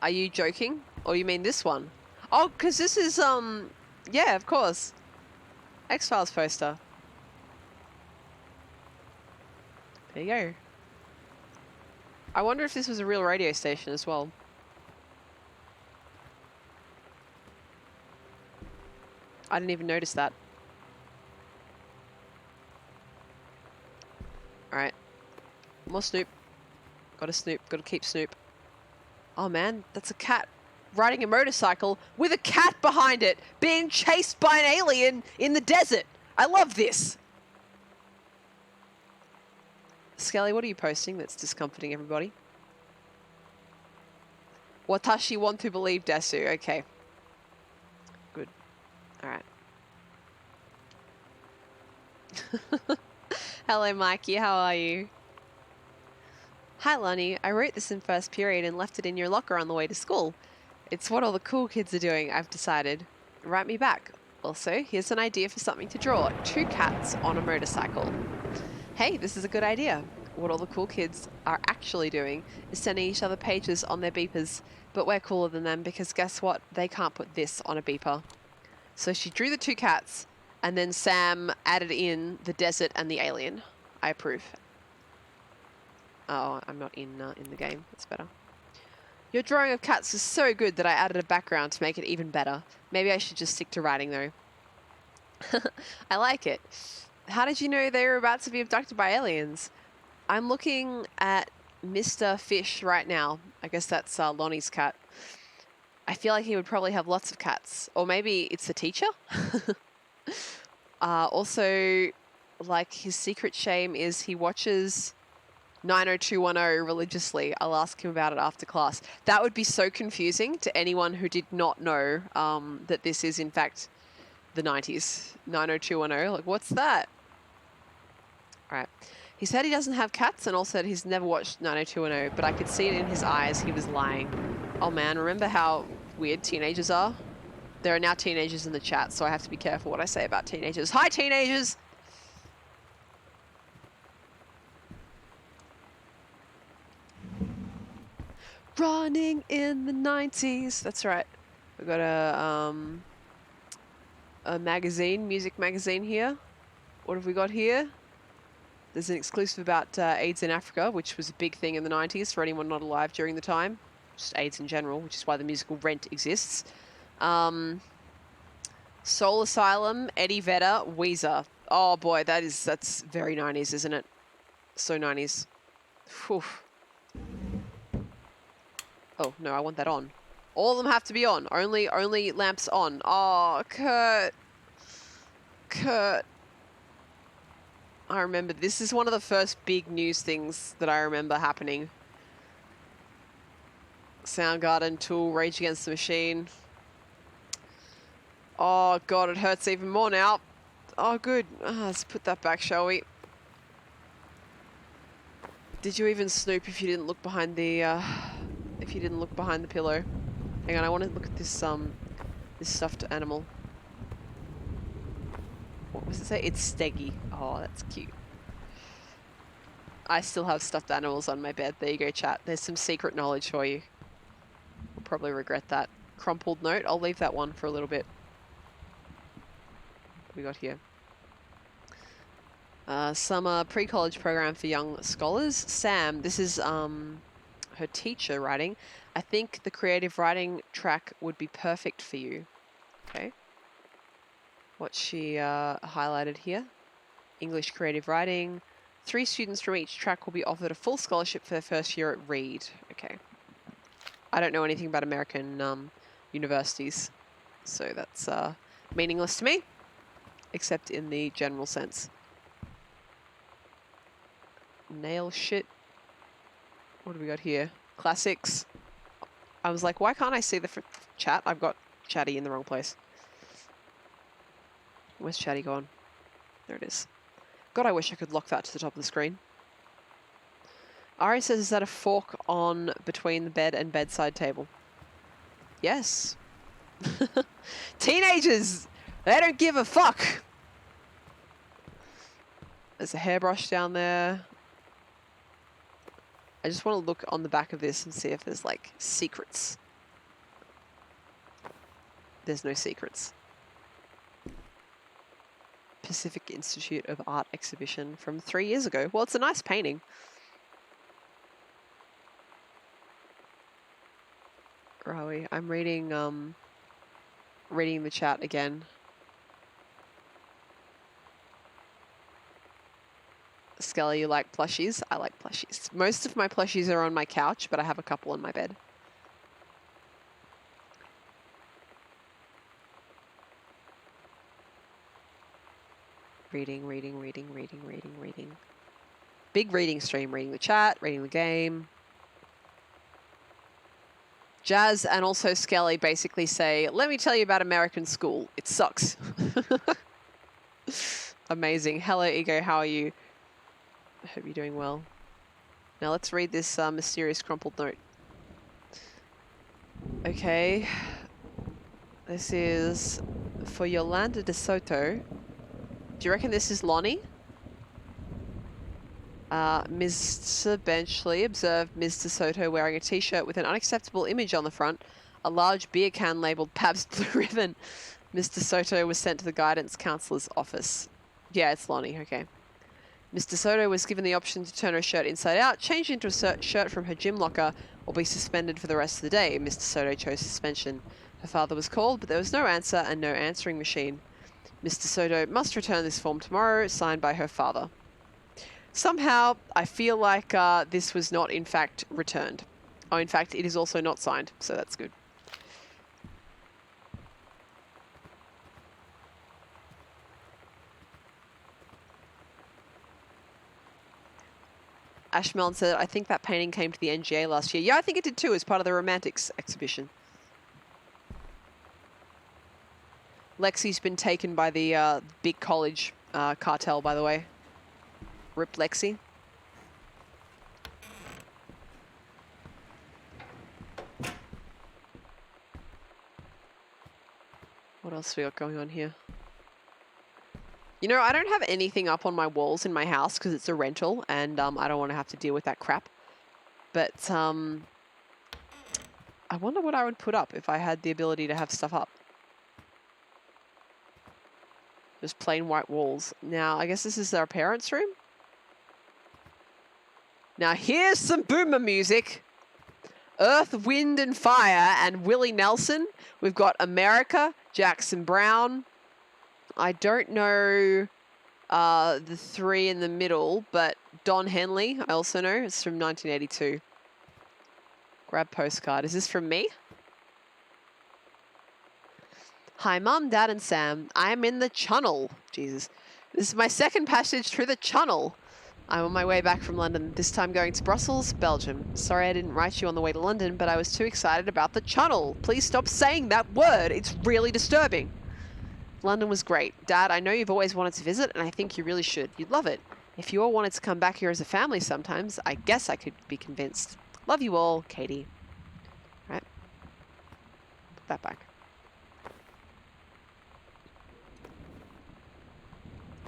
Are you joking? Or you mean this one? Oh, because this is, yeah, of course. X-Files poster. There you go. I wonder if this was a real radio station as well. I didn't even notice that. Alright. More Snoop. Gotta Snoop. Gotta keep Snoop. Oh man, that's a cat riding a motorcycle with a cat behind it being chased by an alien in the desert. I love this. Skelly, what are you posting that's discomforting everybody? Watashi want to believe Desu. Okay. Good. Alright. Hello, Mikey. How are you? Hi, Lonnie. I wrote this in first period and left it in your locker on the way to school. It's what all the cool kids are doing, I've decided. Write me back. Also, here's an idea for something to draw. 2 cats on a motorcycle. Hey, this is a good idea. What all the cool kids are actually doing is sending each other pages on their beepers, but we're cooler than them because guess what? They can't put this on a beeper. So she drew the 2 cats, and then Sam added in the desert and the alien. I approve. Oh, I'm not in the game. That's better. Your drawing of cats is so good that I added a background to make it even better. Maybe I should just stick to writing though. I like it. How did you know they were about to be abducted by aliens? I'm looking at Mr. Fish right now. I guess that's Lonnie's cat. I feel like he would probably have lots of cats. Or maybe it's the teacher? Also, like, his secret shame is he watches 90210 religiously. I'll ask him about it after class. That would be so confusing to anyone who did not know that this is, in fact, the 90s. 90210. Like, what's that? All right. He said he doesn't have cats and also said he's never watched 90210, but I could see it in his eyes. He was lying. Oh, man. Remember how weird teenagers are? There are now teenagers in the chat, so I have to be careful what I say about teenagers. Hi, teenagers! Running in the 90s. That's right. We've got a magazine, music magazine here. What have we got here? There's an exclusive about AIDS in Africa, which was a big thing in the 90s for anyone not alive during the time. Just AIDS in general, which is why the musical Rent exists. Soul Asylum, Eddie Vedder, Weezer. Oh boy, that's very 90s, isn't it? So 90s. Whew. Oh, no, I want that on. All of them have to be on. Only lamps on. Oh, Kurt. Kurt. I remember this is one of the first big news things that I remember happening. Soundgarden, Tool, Rage Against the Machine. Oh, God, it hurts even more now. Oh, good. Let's put that back, shall we? Did you even snoop if you didn't look behind the, pillow? Hang on, I want to look at this, this stuffed animal. What was it say? It's Steggy. Oh, that's cute. I still have stuffed animals on my bed. There you go, chat. There's some secret knowledge for you. We'll probably regret that. Crumpled note. I'll leave that one for a little bit. What we got here? Summer pre-college program for young scholars. Sam, this is her teacher writing. I think the creative writing track would be perfect for you. Okay. What she highlighted here. English creative writing. 3 students from each track will be offered a full scholarship for their first year at Reed. Okay. I don't know anything about American universities, so that's meaningless to me, except in the general sense. Nail shit. What do we got here? Classics. I was like, why can't I see the chat? I've got Chatty in the wrong place. Where's Chatty gone? There it is. God, I wish I could lock that to the top of the screen. Ari says, is that a fork on between the bed and bedside table? Yes. Teenagers! They don't give a fuck! There's a hairbrush down there. I just want to look on the back of this and see if there's, like, secrets. There's no secrets. Pacific Institute of Art exhibition from 3 years ago. Well, it's a nice painting. Where are we? I'm reading the chat again. Skelly, you like plushies? I like plushies. Most of my plushies are on my couch, but I have a couple in my bed. Reading. Big reading stream. Reading the chat, reading the game. Jazz and also Skelly basically say, let me tell you about American school. It sucks. Amazing. Hello, Ego. How are you? I hope you're doing well. Now let's read this mysterious crumpled note. Okay. This is for Yolanda de Soto. Do you reckon this is Lonnie? Mr. Benchley observed Ms. De Soto wearing a t-shirt with an unacceptable image on the front, a large beer can labelled Pabst Blue Ribbon. Ms. De Soto was sent to the guidance counsellor's office. Yeah, it's Lonnie, okay. Ms. De Soto was given the option to turn her shirt inside out, change into a shirt from her gym locker, or be suspended for the rest of the day. Ms. De Soto chose suspension. Her father was called, but there was no answer and no answering machine. Ms. De Soto must return this form tomorrow, signed by her father. Somehow, I feel like this was not, in fact, returned. Oh, in fact, it is also not signed, so that's good. Ashmelon said, I think that painting came to the NGA last year. Yeah, I think it did too, as part of the Romantics exhibition. Lexi's been taken by the big college cartel, by the way. Rip Lexi. What else we got going on here? You know, I don't have anything up on my walls in my house because it's a rental and I don't want to have to deal with that crap. But I wonder what I would put up if I had the ability to have stuff up. Just plain white walls. Now, I guess this is our parents' room. Now, here's some boomer music. Earth, Wind and Fire and Willie Nelson. We've got America, Jackson Brown. I don't know the three in the middle, but Don Henley, I also know. It's from 1982. Grab postcard. Is this from me? Hi, Mum, Dad and Sam. I'm in the Channel. Jesus. This is my second passage through the Channel. I'm on my way back from London, this time going to Brussels, Belgium. Sorry I didn't write you on the way to London, but I was too excited about the Channel. Please stop saying that word. It's really disturbing. London was great. Dad, I know you've always wanted to visit, and I think you really should. You'd love it. If you all wanted to come back here as a family sometimes, I guess I could be convinced. Love you all, Katie. Right. Put that back.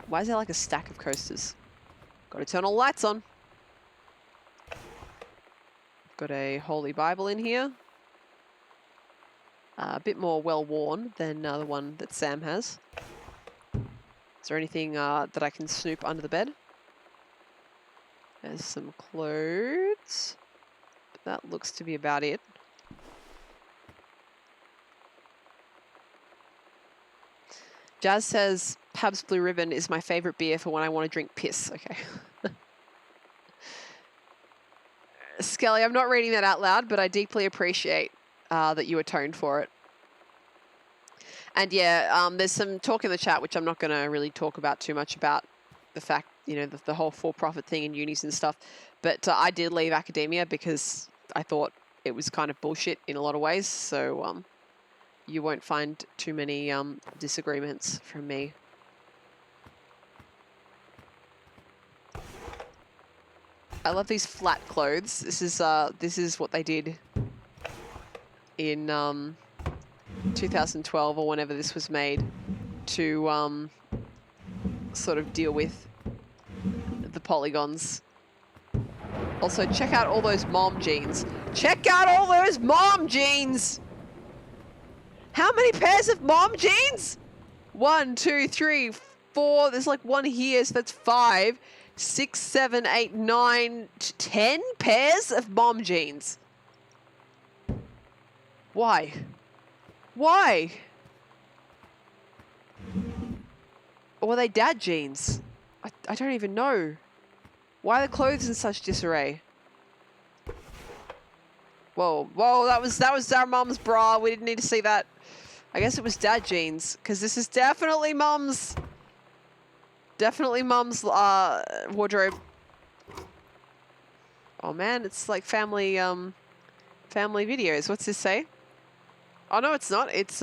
Why is there like a stack of coasters? Got to turn all lights on. Got a Holy Bible in here. A bit more well-worn than the one that Sam has. Is there anything that I can snoop under the bed? There's some clothes. But that looks to be about it. Jazz says, Pabst Blue Ribbon is my favorite beer for when I want to drink piss. Okay. Skelly, I'm not reading that out loud, but I deeply appreciate that you atoned for it. And yeah, there's some talk in the chat, which I'm not going to really talk about too much about the fact, you know, the whole for-profit thing in unis and stuff. But I did leave academia because I thought it was kind of bullshit in a lot of ways. So you won't find too many disagreements from me. I love these flat clothes. This is what they did in 2012 or whenever this was made to sort of deal with the polygons. Also, check out all those mom jeans. Check out all those mom jeans! How many pairs of mom jeans? 1, 2, 3, 4. There's like one here, so that's 5, 6, 7, 8, 9, 10 pairs of mom jeans. Why? Why? Or were they dad jeans? I don't even know. Why are the clothes in such disarray? Whoa, whoa, that was our mum's bra. We didn't need to see that. I guess it was dad jeans, because this is definitely mum's. Definitely mum's wardrobe. Oh man, it's like family family videos. What's this say? Oh no, it's not. It's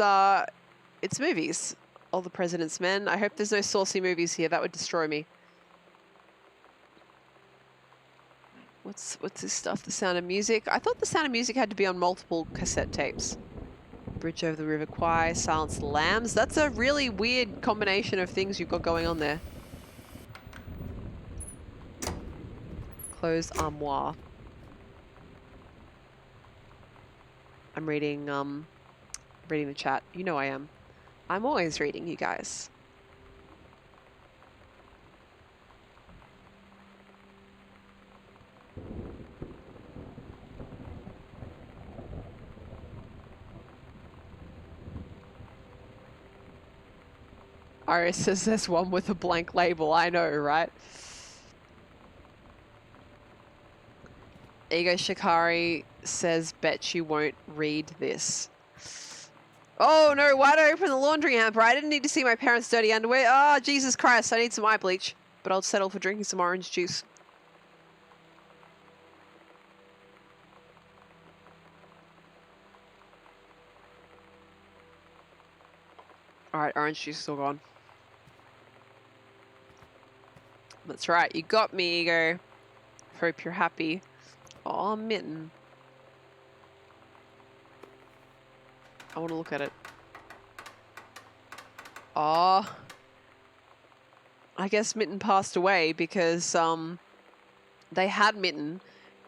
movies. All the President's Men. I hope there's no saucy movies here. That would destroy me. What's this stuff? The Sound of Music. I thought The Sound of Music had to be on multiple cassette tapes. Bridge Over the River Kwai, Silence of the Lambs. That's a really weird combination of things you've got going on there. Closed armoire. I'm reading the chat. You know I am. I'm always reading, you guys. Iris says there's one with a blank label. I know, right? Ego Shikari says, bet you won't read this. Oh no, why'd I open the laundry hamper? I didn't need to see my parents' dirty underwear. Ah, oh, Jesus Christ, I need some eye bleach. But I'll settle for drinking some orange juice. Alright, orange juice is all gone. That's right, you got me, Ego. Hope you're happy. Aw, Mitten. I want to look at it. Aw. I guess Mitten passed away because they had Mitten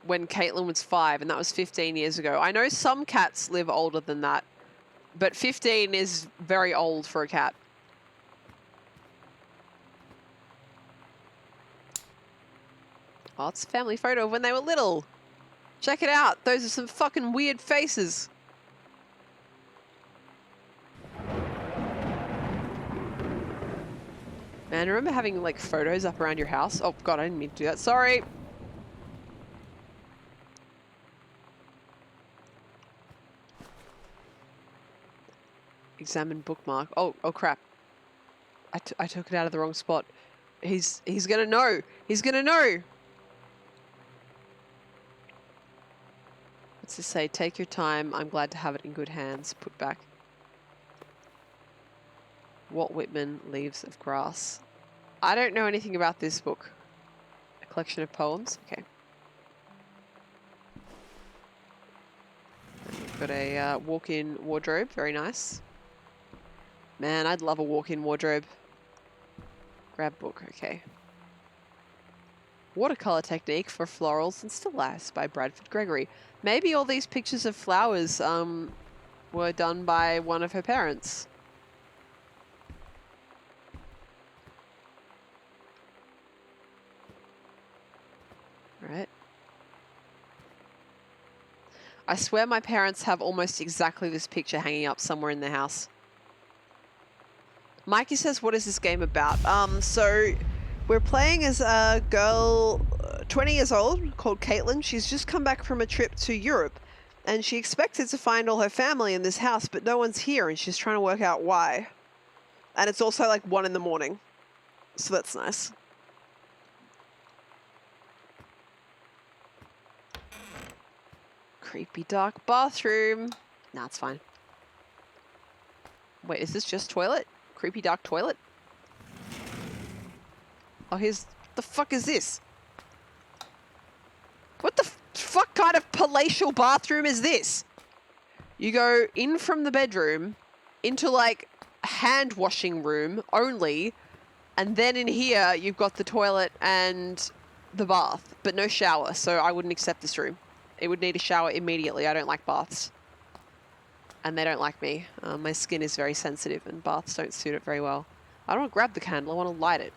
when Caitlin was 5, and that was 15 years ago. I know some cats live older than that, but 15 is very old for a cat. Oh, it's a family photo of when they were little. Check it out. Those are some fucking weird faces. Man, remember having like photos up around your house? Oh god, I didn't mean to do that. Sorry. Examine bookmark. Oh crap. I took it out of the wrong spot. He's gonna know. He's gonna know. What's this say? Take your time. I'm glad to have it in good hands. Put back. Walt Whitman, Leaves of Grass. I don't know anything about this book. A collection of poems? Okay. We've got a walk-in wardrobe. Very nice. Man, I'd love a walk-in wardrobe. Grab book. Okay. Watercolor technique for florals and still lifes by Bradford Gregory. Maybe all these pictures of flowers were done by one of her parents. Right. I swear my parents have almost exactly this picture hanging up somewhere in their house. Mikey says, what is this game about? So we're playing as a girl 20 years old called Caitlin. She's just come back from a trip to Europe and she expected to find all her family in this house, but no one's here and she's trying to work out why. And it's also like 1 in the morning. So that's nice. Creepy dark bathroom. Nah, it's fine. Wait, is this just toilet? Creepy dark toilet? Oh, here's... The fuck is this? What the fuck kind of palatial bathroom is this? You go in from the bedroom into like a hand washing room only, and then in here you've got the toilet and the bath, but no shower, so I wouldn't accept this room. It would need a shower immediately. I don't like baths. And they don't like me. My skin is very sensitive and baths don't suit it very well. I don't want to grab the candle, I want to light it.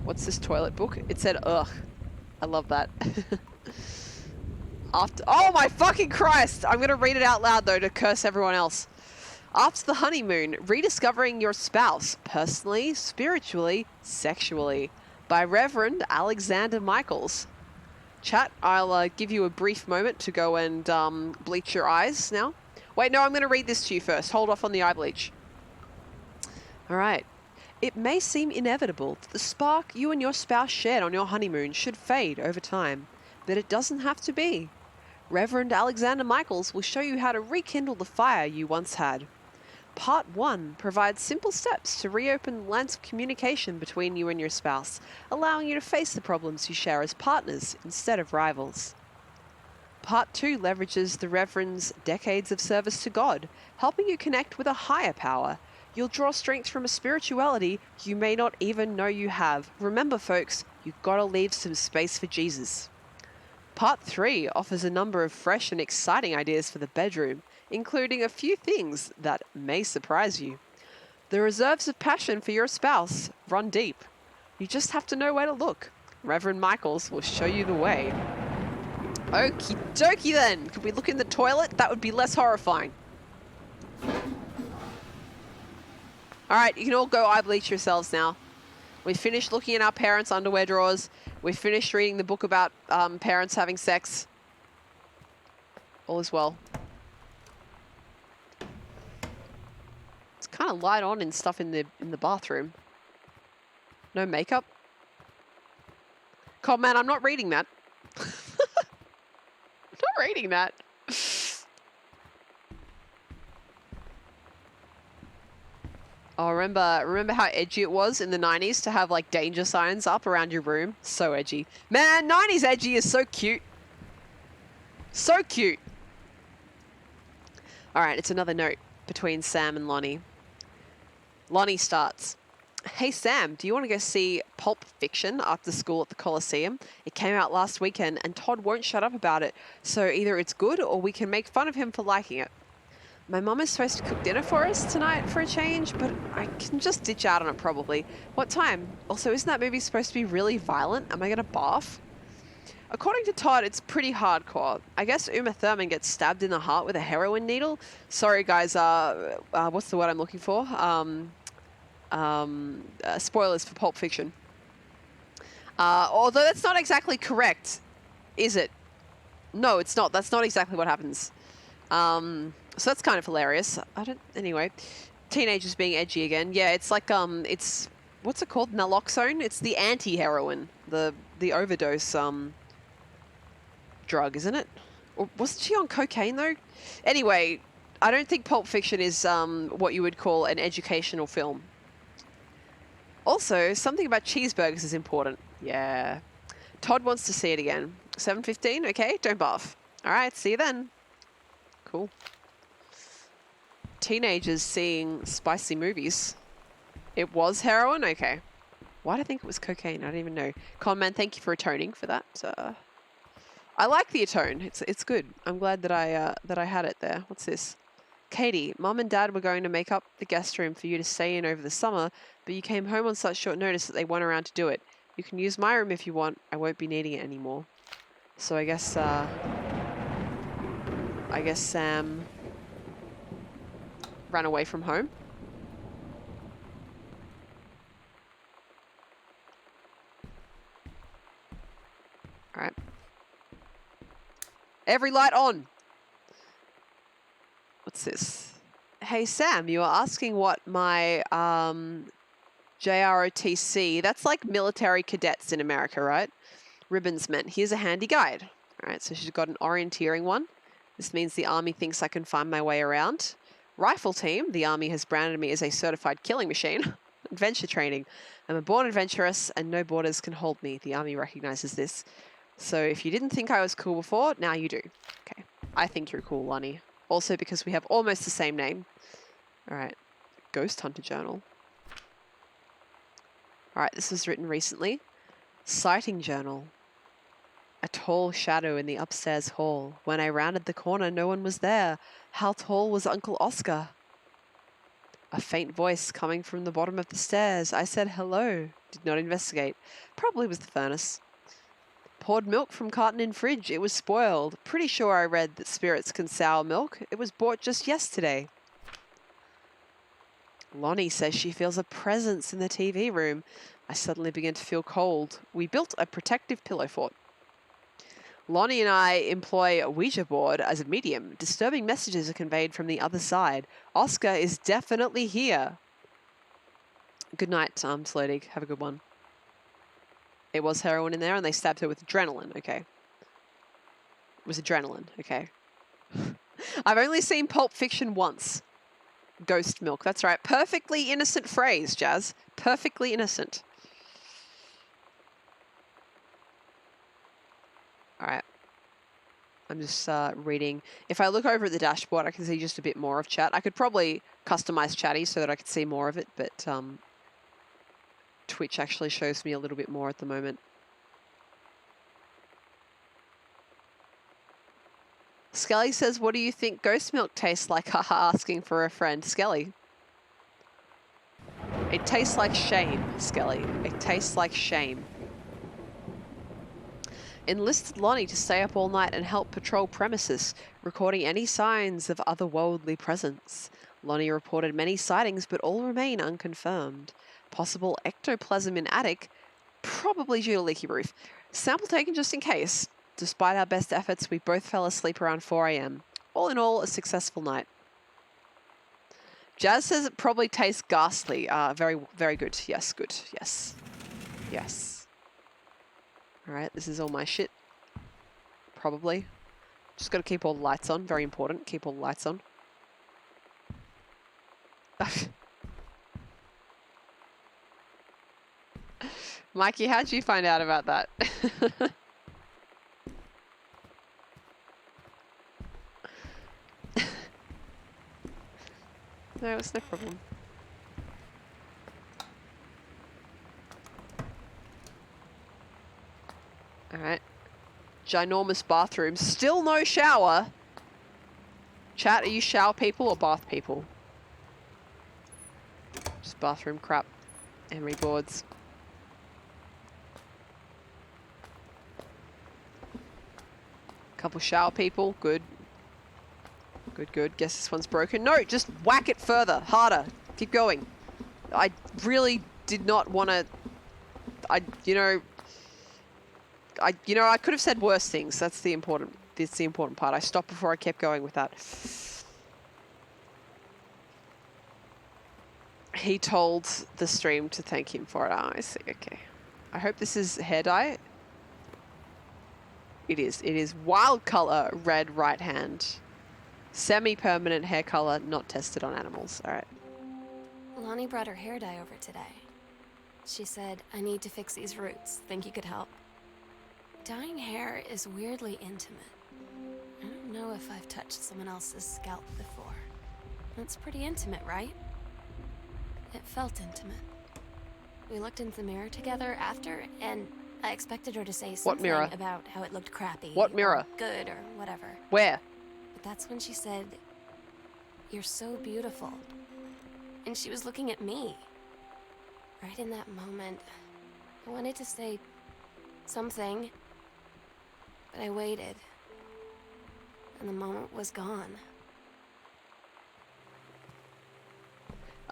What's this toilet book? It said, ugh. I love that. After, oh my fucking Christ! I'm gonna read it out loud though to curse everyone else. After the honeymoon, rediscovering your spouse, personally, spiritually, sexually, by Reverend Alexander Michaels. Chat, I'll give you a brief moment to go and bleach your eyes now. Wait, no, I'm going to read this to you first. Hold off on the eye bleach. All right. It may seem inevitable that the spark you and your spouse shared on your honeymoon should fade over time, but it doesn't have to be. Reverend Alexander Michaels will show you how to rekindle the fire you once had. Part 1 provides simple steps to reopen the lines of communication between you and your spouse, allowing you to face the problems you share as partners instead of rivals. Part 2 leverages the Reverend's decades of service to God, helping you connect with a higher power. You'll draw strength from a spirituality you may not even know you have. Remember, folks, you've got to leave some space for Jesus. Part 3 offers a number of fresh and exciting ideas for the bedroom, including a few things that may surprise you. The reserves of passion for your spouse run deep. You just have to know where to look. Reverend Michaels will show you the way. Okie dokie then. Could we look in the toilet? That would be less horrifying. Alright, you can all go eye bleach yourselves now. We finished looking in our parents' underwear drawers. We finished reading the book about parents having sex. All is well. It's kind of light on and stuff in the bathroom. No makeup. Come man, I'm not reading that. I'm not reading that. Oh, remember how edgy it was in the 90s to have like danger signs up around your room? So edgy. Man, 90s edgy is so cute. So cute. All right, it's another note between Sam and Lonnie. Lonnie starts. Hey Sam, do you want to go see Pulp Fiction after school at the Coliseum? It came out last weekend and Todd won't shut up about it. So either it's good or we can make fun of him for liking it. My mum is supposed to cook dinner for us tonight for a change, but I can just ditch out on it probably. What time? Also, isn't that movie supposed to be really violent? Am I going to barf? According to Todd, it's pretty hardcore. I guess Uma Thurman gets stabbed in the heart with a heroin needle. Sorry guys, what's the word I'm looking for? Spoilers for Pulp Fiction. Although that's not exactly correct, is it? No, it's not. That's not exactly what happens. So that's kind of hilarious. Anyway, teenagers being edgy again. Yeah, it's like, it's, what's it called? Naloxone? It's the anti-heroin, the overdose, drug, isn't it? Or wasn't she on cocaine though? Anyway, I don't think Pulp Fiction is, what you would call an educational film. Also, something about cheeseburgers is important. Yeah. Todd wants to see it again. 7:15, okay, don't barf. All right, see you then. Cool. Teenagers seeing spicy movies. It was heroin? Okay. Why do I think it was cocaine? I don't even know. Conman, thank you for atoning for that. I like the atone. It's good. I'm glad that I had it there. What's this? Katie, Mum and Dad were going to make up the guest room for you to stay in over the summer, but you came home on such short notice that they weren't around to do it. You can use my room if you want. I won't be needing it anymore. So I guess Sam ran away from home. All right. Every light on. What's this? Hey Sam, you are asking what my JROTC, that's like military cadets in America, right? Ribbons meant. Here's a handy guide. All right, so she's got an orienteering one. This means the army thinks I can find my way around. Rifle team, the army has branded me as a certified killing machine. Adventure training. I'm a born adventurous and no borders can hold me. The army recognizes this. So if you didn't think I was cool before, now you do. Okay. I think you're cool, Lonnie. Also because we have almost the same name. All right. Ghost Hunter Journal. All right, this was written recently. Sighting Journal. A tall shadow in the upstairs hall. When I rounded the corner, no one was there. How tall was Uncle Oscar? A faint voice coming from the bottom of the stairs. I said hello. Did not investigate. Probably was the furnace. Poured milk from carton in fridge. It was spoiled. Pretty sure I read that spirits can sour milk. It was bought just yesterday. Lonnie says she feels a presence in the TV room. I suddenly begin to feel cold. We built a protective pillow fort. Lonnie and I employ a Ouija board as a medium. Disturbing messages are conveyed from the other side. Oscar is definitely here. Good night, Slowdig. Have a good one. It was heroin in there and they stabbed her with adrenaline. Okay. It was adrenaline. Okay. I've only seen Pulp Fiction once. Ghost milk. That's right. Perfectly innocent phrase, Jazz. Perfectly innocent. All right. I'm just reading. If I look over at the dashboard, I can see just a bit more of chat. I could probably customize Chatty so that I could see more of it, but Twitch actually shows me a little bit more at the moment. Skelly says, what do you think ghost milk tastes like? Haha, asking for a friend. Skelly. It tastes like shame, Skelly. It tastes like shame. Enlisted Lonnie to stay up all night and help patrol premises, recording any signs of otherworldly presence. Lonnie reported many sightings, but all remain unconfirmed. Possible ectoplasm in attic, probably due to leaky roof. Sample taken just in case. Despite our best efforts, we both fell asleep around 4 a.m. All in all, a successful night. Jazz says it probably tastes ghastly. Very, very good. Yes, good. Yes. Yes. Alright, this is all my shit. Probably. Just got to keep all the lights on. Very important. Keep all the lights on. Mikey, how'd you find out about that? No, it's no problem. Alright. Ginormous bathroom. Still no shower. Chat, are you shower people or bath people? Just bathroom crap. Emery boards. Couple shower people. Good. Good, good. Guess this one's broken. No, just whack it further. Harder. Keep going. I really did not want to... I could have said worse things. That's the important part. I stopped before I kept going with that. He told the stream to thank him for it. Oh, I see. Okay. I hope this is hair dye. It is. It is wild color, red right hand. Semi-permanent hair color, not tested on animals. All right. Lonnie brought her hair dye over today. She said, I need to fix these roots. Think you could help? Dyeing hair is weirdly intimate. I don't know if I've touched someone else's scalp before. It's pretty intimate, right? It felt intimate. We looked into the mirror together after, and I expected her to say something about how it looked crappy. What mirror? Good or whatever. Where? But that's when she said, you're so beautiful. And she was looking at me. Right in that moment, I wanted to say something, but I waited. And the moment was gone.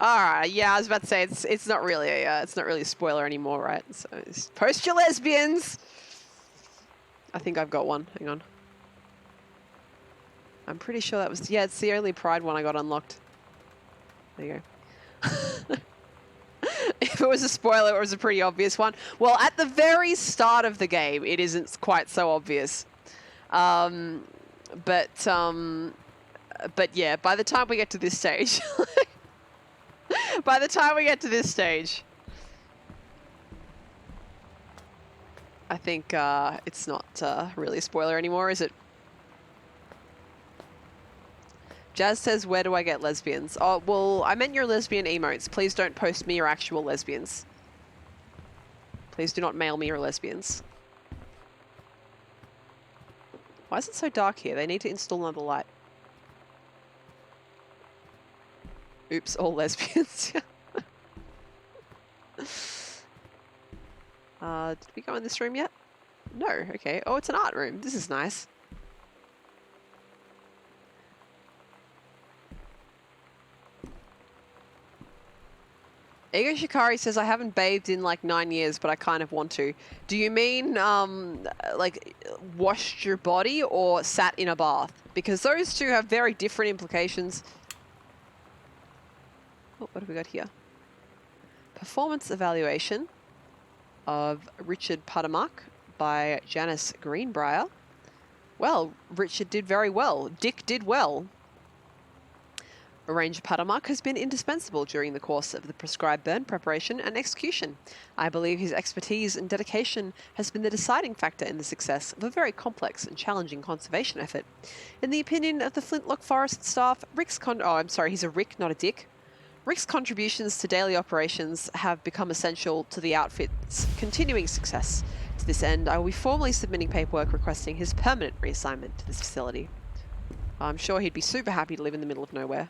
Alright, yeah, I was about to say it's not really a spoiler anymore, right? So post your lesbians. I think I've got one. Hang on. I'm pretty sure that was it's the only Pride one I got unlocked. There you go. If it was a spoiler, it was a pretty obvious one. Well, at the very start of the game, it isn't quite so obvious. But yeah, by the time we get to this stage. By the time we get to this stage, I think it's not really a spoiler anymore, is it? Jazz says, where do I get lesbians? Oh, well, I meant your lesbian emotes. Please don't post me your actual lesbians. Please do not mail me your lesbians. Why is it so dark here? They need to install another light. Oops, all lesbians. Did we go in this room yet? No, okay. Oh, it's an art room. This is nice. Ego Shikari says, I haven't bathed in like 9 years, but I kind of want to. Do you mean, like, washed your body or sat in a bath? Because those two have very different implications. Oh, what have we got here? Performance evaluation of Richard Puttermuck by Janice Greenbrier. Well, Richard did very well. Dick did well. Ranger Puttermuck has been indispensable during the course of the prescribed burn preparation and execution. I believe his expertise and dedication has been the deciding factor in the success of a very complex and challenging conservation effort. In the opinion of the Flintlock Forest staff, he's a Rick, not a Dick. Rick's contributions to daily operations have become essential to the outfit's continuing success. To this end, I will be formally submitting paperwork requesting his permanent reassignment to this facility. I'm sure he'd be super happy to live in the middle of nowhere.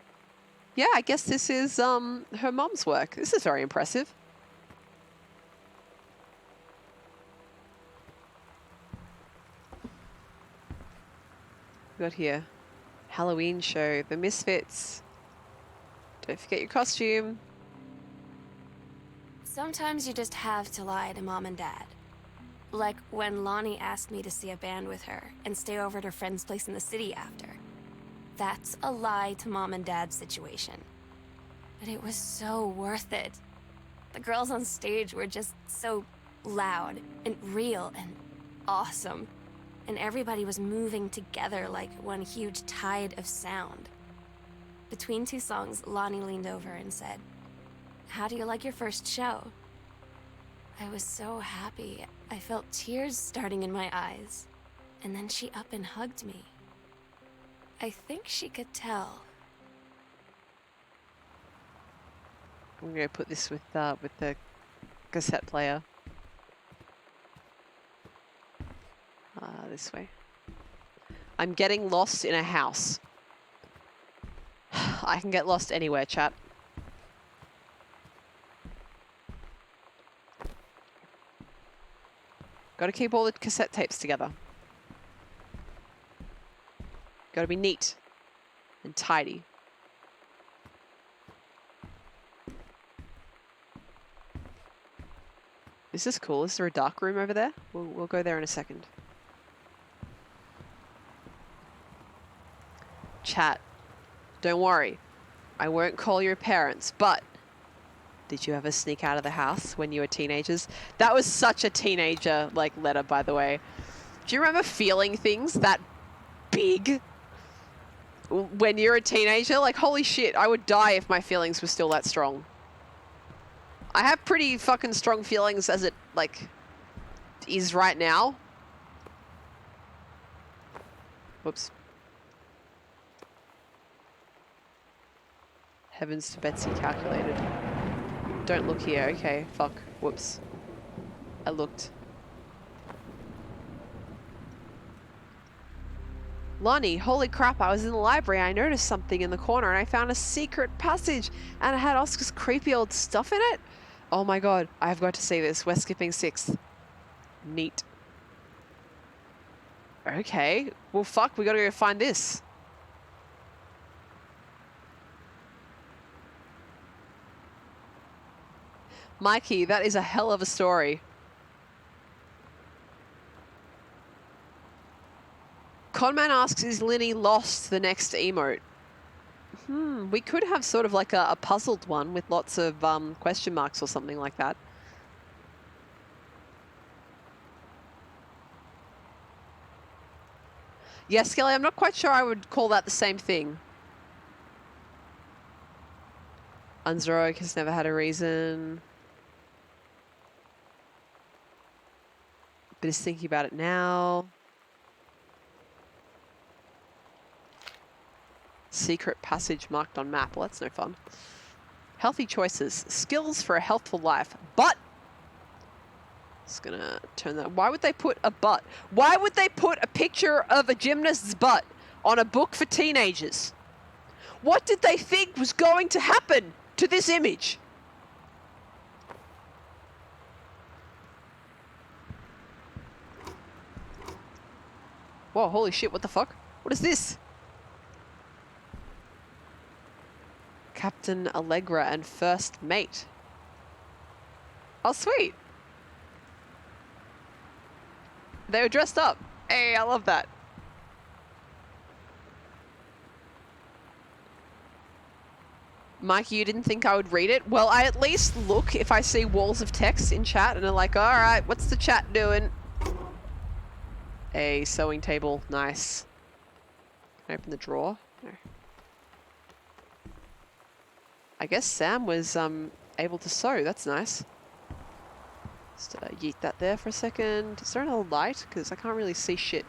Yeah, I guess this is her mom's work. This is very impressive. We got here. Halloween show. The Misfits. Don't forget your costume. Sometimes you just have to lie to Mom and Dad. Like when Lonnie asked me to see a band with her and stay over at her friend's place in the city after. That's a lie to Mom and Dad's situation. But it was so worth it. The girls on stage were just so loud and real and awesome. And everybody was moving together like one huge tide of sound. Between two songs, Lonnie leaned over and said, "How do you like your first show?" I was so happy. I felt tears starting in my eyes. And then she up and hugged me. I think she could tell. I'm going to put this with the cassette player. This way. I'm getting lost in a house. I can get lost anywhere, chat. Got to keep all the cassette tapes together. Got to be neat and tidy. This is cool. Is there a dark room over there? We'll go there in a second. Chat, don't worry. I won't call your parents, but did you ever sneak out of the house when you were teenagers? That was such a teenager, like, letter, by the way. Do you remember feeling things that big when you're a teenager? Like, holy shit, I would die if my feelings were still that strong. I have pretty fucking strong feelings as it, like, is right now. Whoops. Heavens to Betsy calculated. Don't look here. Okay, fuck. Whoops. I looked. Lonnie, holy crap, I was in the library. I noticed something in the corner and I found a secret passage and it had Oscar's creepy old stuff in it. Oh my god, I've got to see this. We're skipping 6th. Neat. Okay. Well, fuck, we gotta go find this. Mikey, that is a hell of a story. Conman asks, is Linnie lost the next emote? We could have sort of like a puzzled one with lots of question marks or something like that. Yes, Skelly, I'm not quite sure I would call that the same thing. Unzoroic has never had a reason. But is thinking about it now. Secret passage marked on map. Well, that's no fun. Healthy choices. Skills for a healthful life. But just gonna turn that. Why would they put a butt? Why would they put a picture of a gymnast's butt on a book for teenagers? What did they think was going to happen to this image? Whoa, holy shit, what the fuck? What is this? Captain Allegra and first mate. Oh, sweet. They were dressed up. Hey, I love that. Mikey, you didn't think I would read it? Well, I at least look if I see walls of text in chat and are like, all right, what's the chat doing? A sewing table. Nice. Can I open the drawer? No. I guess Sam was able to sew. That's nice. Just yeet that there for a second. Is there another light? Because I can't really see shit.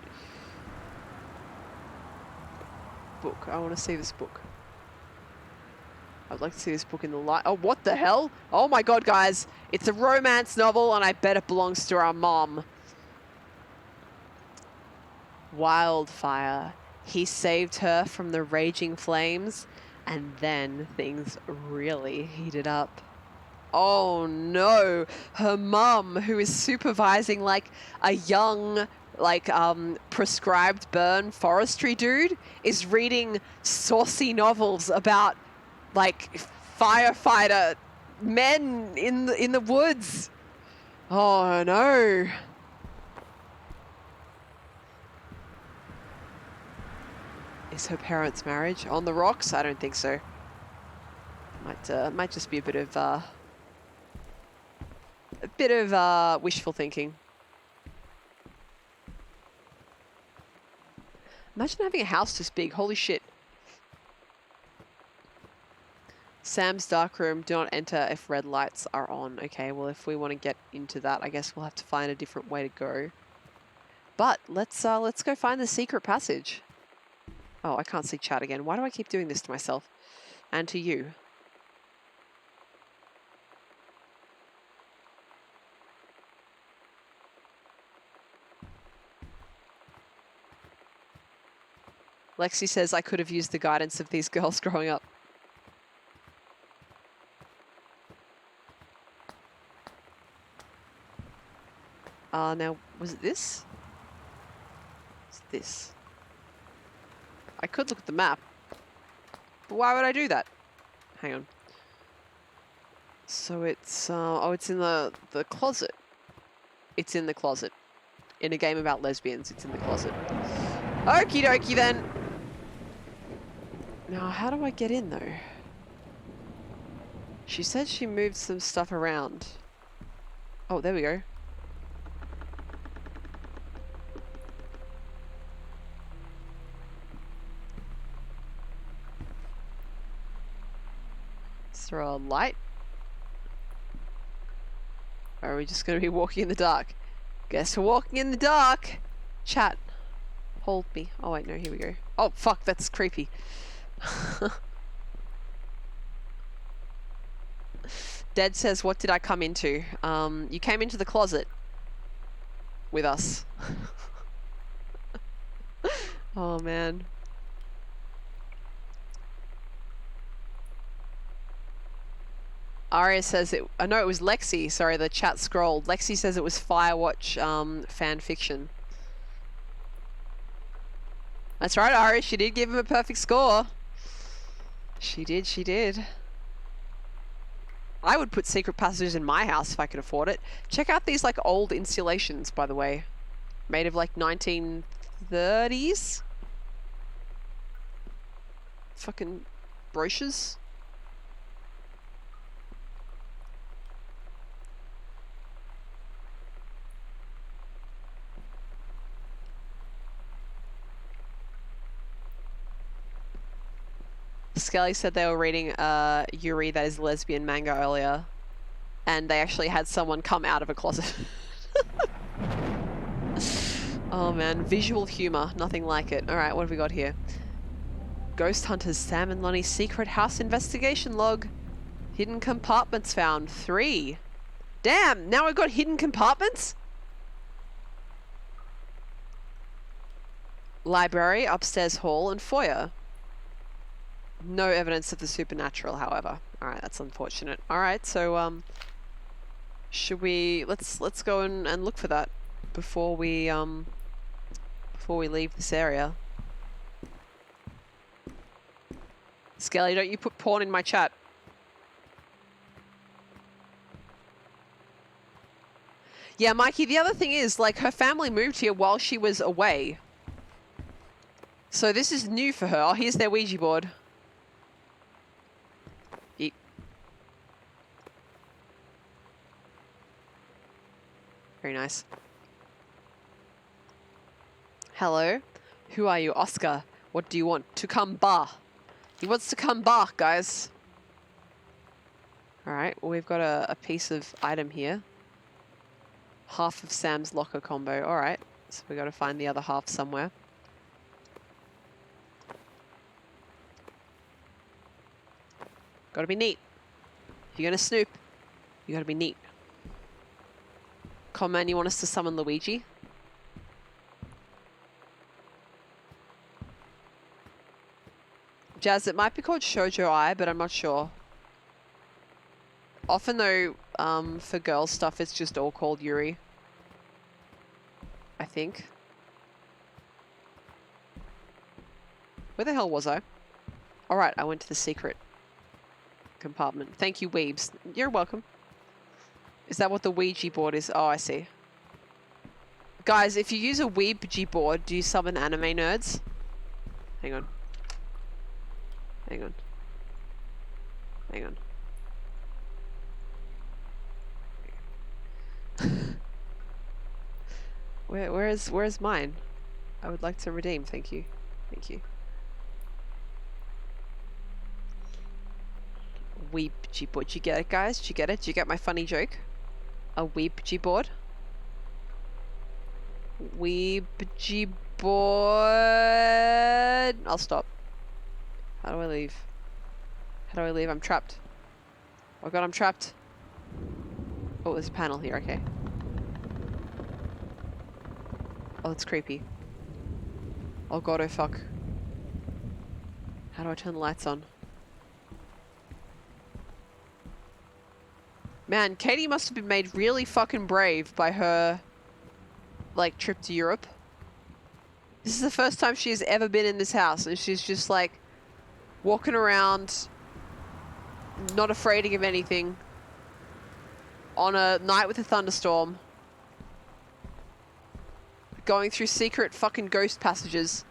Book. I want to see this book. I'd like to see this book in the light. Oh, what the hell? Oh my god, guys. It's a romance novel and I bet it belongs to our mom. Wildfire. He saved her from the raging flames and then things really heated up. Oh no. Her mum, who is supervising like a young prescribed burn forestry dude, is reading saucy novels about like firefighter men in the woods. Oh no. Is her parents' marriage on the rocks? I don't think so. Might just be a bit of wishful thinking. Imagine having a house this big. Holy shit. Sam's darkroom, do not enter if red lights are on. Okay, well, if we want to get into that, I guess we'll have to find a different way to go. But let's go find the secret passage. Oh, I can't see chat again. Why do I keep doing this to myself? And to you. Lexi says I could have used the guidance of these girls growing up. Now, was it this? It's this. I could look at the map, but why would I do that? Hang on. So it's, oh, it's in the closet. It's in the closet. In a game about lesbians, it's in the closet. Okie dokie then. Now, how do I get in though? She said she moved some stuff around. Oh, there we go. Throw a light? Or are we just going to be walking in the dark? Guess we're walking in the dark. Chat. Hold me. Oh wait, no, here we go. Oh fuck, that's creepy. Dead says, what did I come into? You came into the closet. With us. Oh man. Aria says it. I know it was Lexi. Sorry, the chat scrolled. Lexi says it was Firewatch fan fiction. That's right, Aria. She did give him a perfect score. She did. She did. I would put secret passages in my house if I could afford it. Check out these like old installations, by the way, made of like 1930s. Fucking brochures. Skelly said they were reading Yuri, that is lesbian manga earlier, and they actually had someone come out of a closet. Oh man, visual humor, nothing like it. Alright, what have we got here? Ghost Hunters Sam and Lonnie's secret house investigation log. Hidden compartments found. 3. Damn, now we've got hidden compartments? Library, upstairs hall, and foyer. No evidence of the supernatural, however. Alright, that's unfortunate. Alright, so, should we... Let's go and look for that before we leave this area. Skelly, don't you put porn in my chat. Yeah, Mikey, the other thing is, like, her family moved here while she was away. So this is new for her. Oh, here's their Ouija board. Yeet. Very nice. Hello? Who are you? Oscar. What do you want? To come bar. He wants to come bar, guys. Alright, well, we've got a piece of item here. Half of Sam's locker combo. Alright, so we got to find the other half somewhere. Gotta be neat. If you're gonna snoop, you gotta be neat. Conman, you want us to summon Luigi? Jazz, it might be called Shoujo Ai, but I'm not sure. Often though, for girl stuff, it's just all called Yuri. I think. Where the hell was I? Alright, I went to the secret compartment. Thank you, Weebs. You're welcome. Is that what the Ouija board is? Oh, I see. Guys, if you use a Ouija board, do you summon anime nerds? Hang on. Hang on. Hang on. Where's mine? I would like to redeem, thank you. Thank you. Ouija board. Did you get it, guys? Did you get it? Did you get my funny joke? A Ouija board? Ouija board. I'll stop. How do I leave? How do I leave? I'm trapped. Oh god, I'm trapped. Oh, there's a panel here, okay. Oh, it's creepy. Oh god, oh fuck. How do I turn the lights on? Man, Katie must have been made really fucking brave by her, like, trip to Europe. This is the first time she's ever been in this house, and she's just, like, walking around, not afraid of anything, on a night with a thunderstorm, going through secret fucking ghost passages.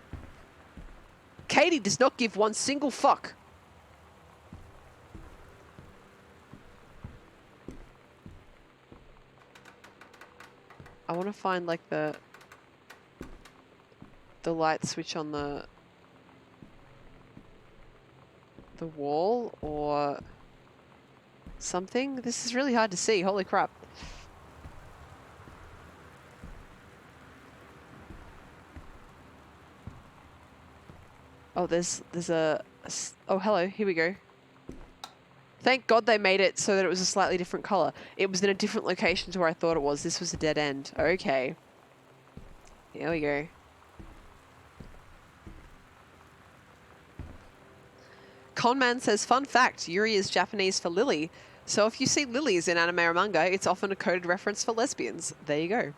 Katie does not give one single fuck. I want to find like the light switch on the wall or something. This is really hard to see. Holy crap. Oh, there's a oh, hello. Here we go. Thank God they made it so that it was a slightly different color. It was in a different location to where I thought it was. This was a dead end. Okay. Here we go. Conman says, fun fact, Yuri is Japanese for Lily. So if you see lilies in anime or manga, it's often a coded reference for lesbians. There you go.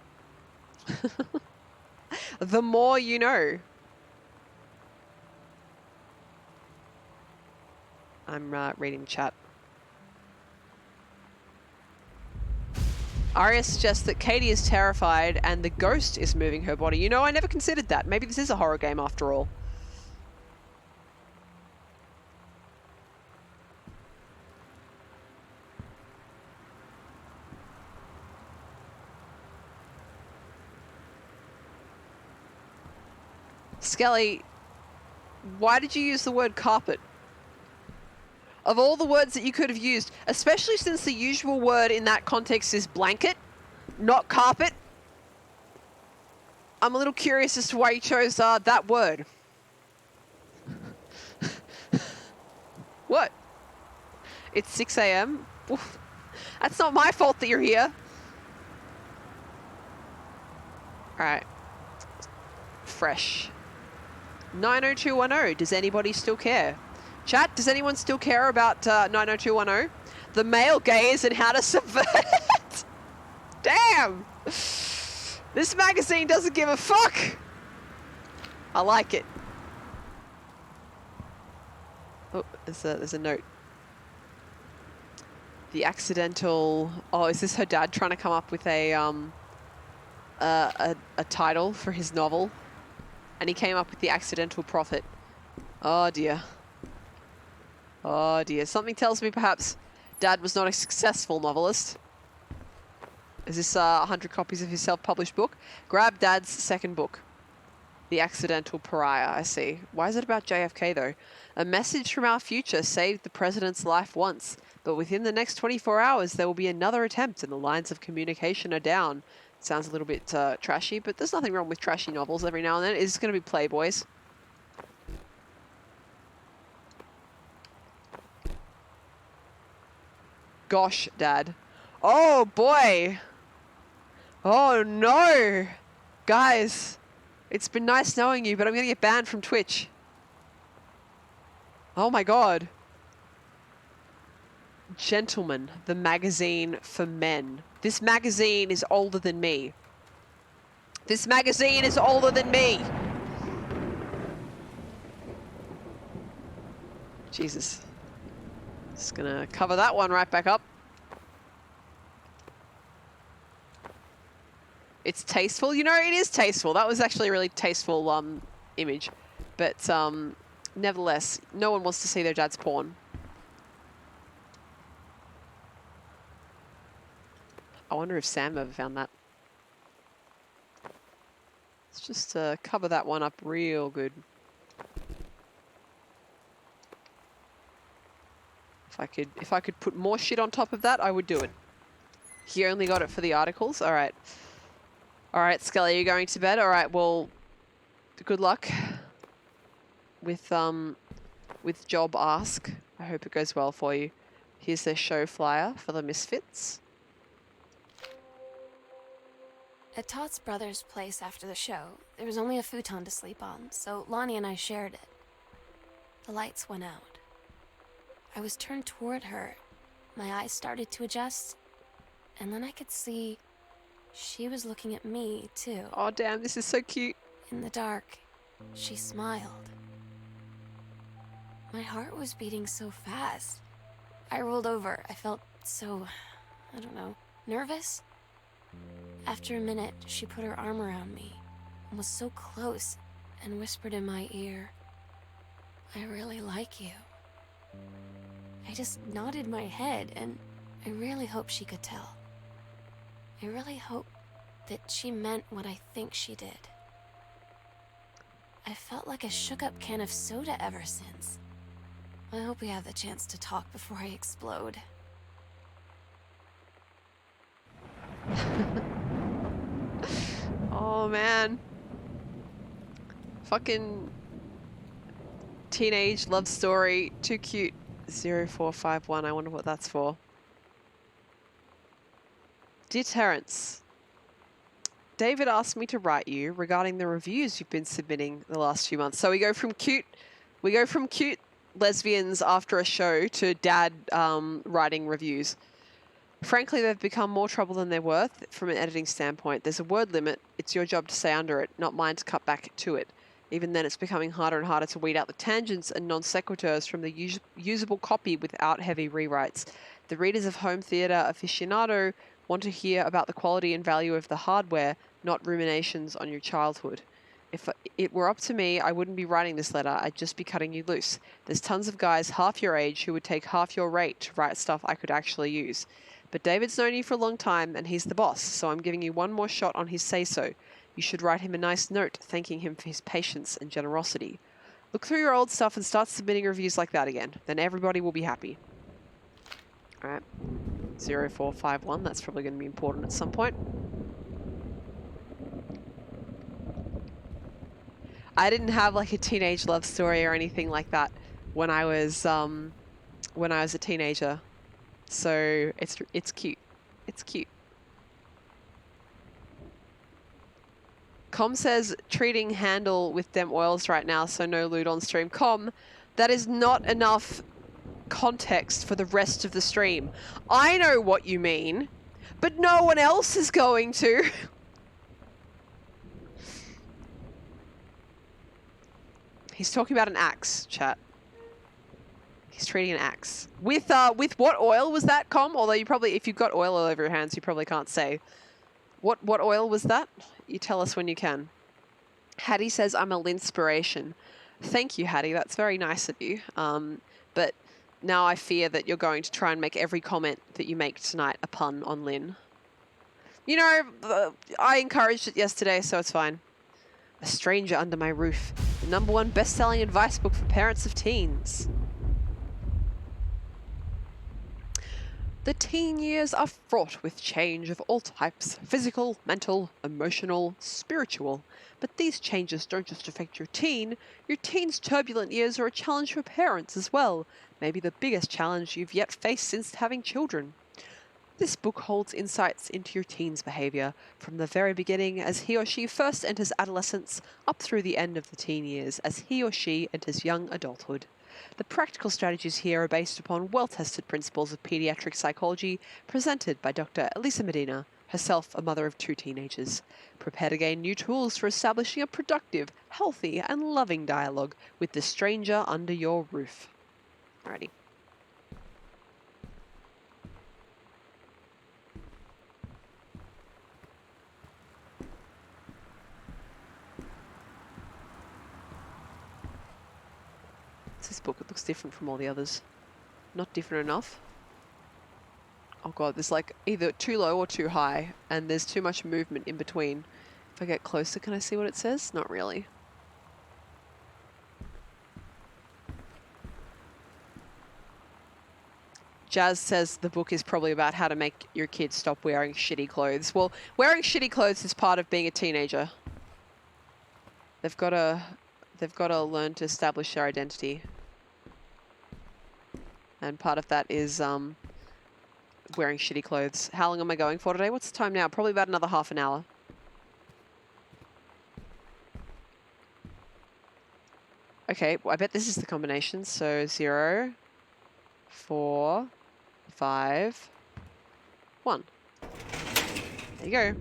The more you know. I'm reading chat. Arya suggests that Katie is terrified and the ghost is moving her body. You know, I never considered that. Maybe this is a horror game after all. Skelly, why did you use the word carpet? Of all the words that you could have used, especially since the usual word in that context is blanket, not carpet, I'm a little curious as to why you chose that word. What? It's 6 a.m.? Oof. That's not my fault that you're here. Alright. Fresh. 90210, does anybody still care? Chat, does anyone still care about 90210? The male gaze and how to subvert it? Damn! This magazine doesn't give a fuck! I like it. Oh, there's a note. The accidental... Oh, is this her dad trying to come up with a title for his novel? And he came up with The Accidental Prophet. Oh dear. Oh dear. Something tells me perhaps Dad was not a successful novelist. Is this 100 copies of his self-published book? Grab Dad's second book. The Accidental Pariah, I see. Why is it about JFK though? A message from our future saved the president's life once, but within the next 24 hours there will be another attempt and the lines of communication are down. Sounds a little bit trashy, but there's nothing wrong with trashy novels every now and then. It's going to be Playboys. Gosh, Dad. Oh, boy. Oh, no. Guys, it's been nice knowing you, but I'm going to get banned from Twitch. Oh, my God. Gentleman, the magazine for men. This magazine is older than me. This magazine is older than me. Jesus. Just gonna cover that one right back up. It's tasteful. You know, it is tasteful. That was actually a really tasteful image. But nevertheless, no one wants to see their dad's porn. I wonder if Sam ever found that. Let's just cover that one up real good. If I could put more shit on top of that, I would do it. He only got it for the articles. All right. All right, Scully, you're going to bed. All right. Well, good luck with job ask. I hope it goes well for you. Here's their show flyer for the Misfits. At Todd's brother's place after the show, there was only a futon to sleep on, so Lonnie and I shared it. The lights went out. I was turned toward her. My eyes started to adjust, and then I could see she was looking at me, too. Oh, damn, this is so cute. In the dark, she smiled. My heart was beating so fast. I rolled over. I felt so, I don't know, nervous. After a minute, she put her arm around me and was so close and whispered in my ear, "I really like you." I just nodded my head, and I really hope she could tell. I really hope that she meant what I think she did. I felt like a shook-up can of soda ever since. I hope we have the chance to talk before I explode. Oh, man. Fucking teenage love story. Too cute. 0451. I wonder what that's for. Dear Terrence, David asked me to write you regarding the reviews you've been submitting the last few months. So we go from cute lesbians after a show to dad writing reviews. Frankly, they've become more trouble than they're worth from an editing standpoint. There's a word limit. It's your job to stay under it, not mine to cut back to it. Even then, it's becoming harder and harder to weed out the tangents and non sequiturs from the usable copy without heavy rewrites. The readers of Home Theatre Aficionado want to hear about the quality and value of the hardware, not ruminations on your childhood. If it were up to me, I wouldn't be writing this letter. I'd just be cutting you loose. There's tons of guys half your age who would take half your rate to write stuff I could actually use. But David's known you for a long time, and he's the boss, so I'm giving you one more shot on his say-so. You should write him a nice note thanking him for his patience and generosity. Look through your old stuff and start submitting reviews like that again. Then everybody will be happy. Alright. 0451, that's probably going to be important at some point. I didn't have like a teenage love story or anything like that when I was a teenager. So it's cute. It's cute. Com says treating handle with dem oils right now, so no loot on stream. Com, That is not enough context for the rest of the stream. I know what you mean, but no one else is going to. He's talking about an axe, chat. He's treating an axe. With what oil was that, Com? Although you probably, if you've got oil all over your hands, you probably can't say. What oil was that? You tell us when you can. Hattie says, I'm a Linspiration. Thank you, Hattie. That's very nice of you. But now I fear that you're going to try and make every comment that you make tonight a pun on Lynn. You know, I encouraged it yesterday, so it's fine. A Stranger Under My Roof. The #1 best-selling advice book for parents of teens. The teen years are fraught with change of all types. Physical, mental, emotional, spiritual. But these changes don't just affect your teen. Your teen's turbulent years are a challenge for parents as well. Maybe the biggest challenge you've yet faced since having children. This book holds insights into your teen's behavior from the very beginning as he or she first enters adolescence up through the end of the teen years as he or she enters young adulthood. The practical strategies here are based upon well-tested principles of pediatric psychology presented by Dr. Elisa Medina, herself a mother of 2 teenagers. Prepare to gain new tools for establishing a productive, healthy, and loving dialogue with the stranger under your roof. Alrighty. This book, it looks different from all the others. Not different enough. Oh god, there's like either too low or too high, and there's too much movement in between. If I get closer, can I see what it says? Not really. Jazz says the book is probably about how to make your kids stop wearing shitty clothes. Well, wearing shitty clothes is part of being a teenager. They've got to learn to establish their identity. And part of that is wearing shitty clothes. How long am I going for today? What's the time now? Probably about another half an hour. Okay, well, I bet this is the combination. So 0, 4, 5, 1. There you go.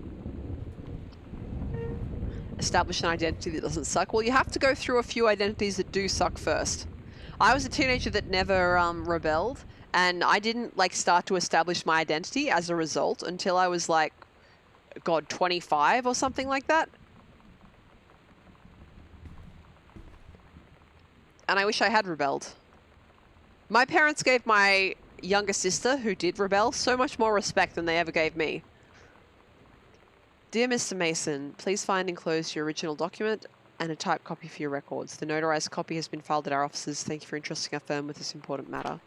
Establish an identity that doesn't suck. Well, you have to go through a few identities that do suck first. I was a teenager that never rebelled, and I didn't like start to establish my identity as a result until I was like, God, 25 or something like that. And I wish I had rebelled. My parents gave my younger sister, who did rebel, so much more respect than they ever gave me. Dear Mr. Mason, please find enclosed your original document and a typed copy for your records. The notarized copy has been filed at our offices. Thank you for entrusting our firm with this important matter.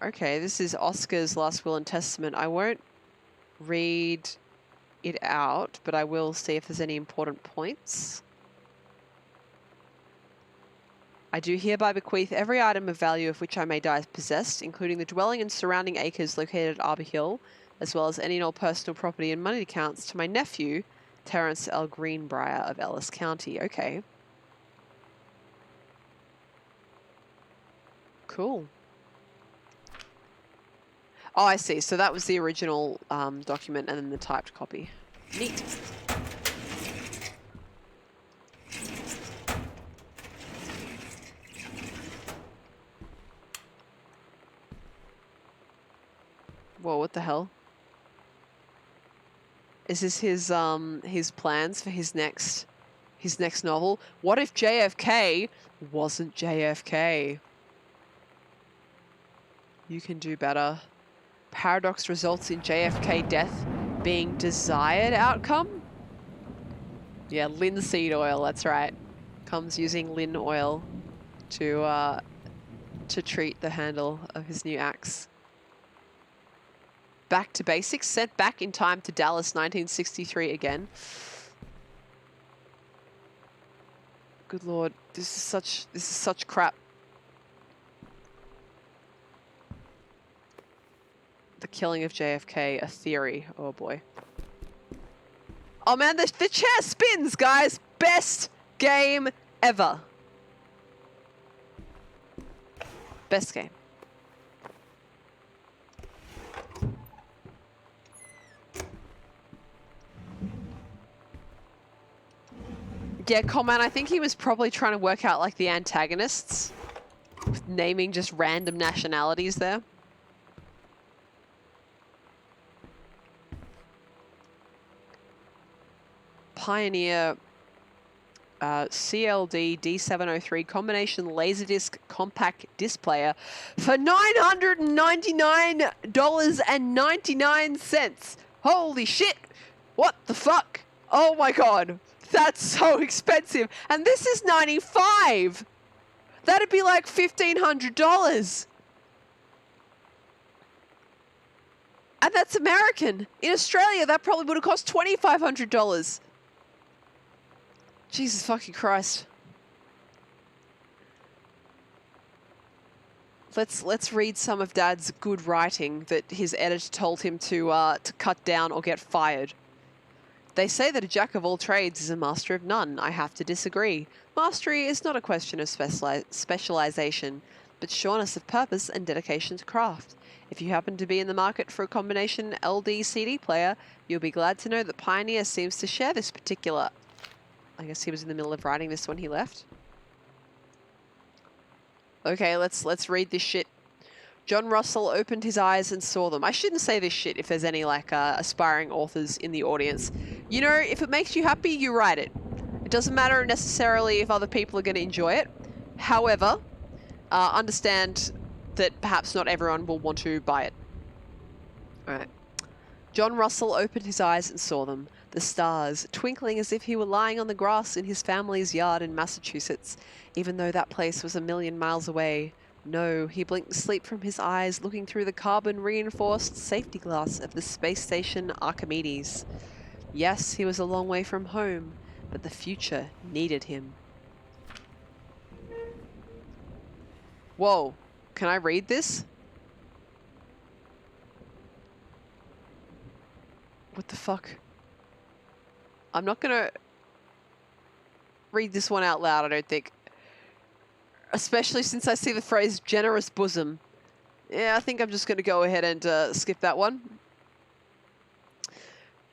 Okay, this is Oscar's last will and testament. I won't read it out, but I will see if there's any important points. I do hereby bequeath every item of value of which I may die possessed, including the dwelling and surrounding acres located at Arbor Hill, as well as any and all personal property and money accounts to my nephew, Terrence L. Greenbrier of Ellis County. Okay. Cool. Oh, I see. So that was the original document and then the typed copy. Neat. Whoa, what the hell? Is this his plans for his next novel? What if JFK wasn't JFK? You can do better. Paradox results in JFK death being desired outcome? Yeah, linseed oil, that's right. Comes using Lin oil to treat the handle of his new axe. Back to basics, sent back in time to Dallas 1963 again. Good lord, this is such crap. The killing of JFK, a theory. Oh boy. Oh man, the chair spins, guys! Best game ever. Best game. Yeah, comment. I think he was probably trying to work out like the antagonists, with naming just random nationalities there. Pioneer CLD D703 combination laserdisc compact disc player for $999.99. Holy shit! What the fuck? Oh my god, that's so expensive. And this is 95. That'd be like $1,500. And that's American. In Australia, that probably would have cost $2,500. Jesus fucking Christ. Let's read some of Dad's good writing that his editor told him to cut down or get fired. They say that a jack of all trades is a master of none. I have to disagree. Mastery is not a question of specialization, but sureness of purpose and dedication to craft. If you happen to be in the market for a combination LD CD player, you'll be glad to know that Pioneer seems to share this particular... I guess he was in the middle of writing this when he left. Okay, let's read this shit. John Russell opened his eyes and saw them. I shouldn't say this shit if there's any like aspiring authors in the audience. You know, if it makes you happy, you write it. It doesn't matter necessarily if other people are going to enjoy it. However, understand that perhaps not everyone will want to buy it. All right. John Russell opened his eyes and saw them. The stars, twinkling as if he were lying on the grass in his family's yard in Massachusetts, even though that place was a million miles away. No, he blinked sleep from his eyes, looking through the carbon-reinforced safety glass of the space station Archimedes. Yes, he was a long way from home, but the future needed him. Whoa, can I read this? What the fuck? I'm not gonna read this one out loud, I don't think. Especially since I see the phrase generous bosom. Yeah, I think I'm just gonna go ahead and skip that one.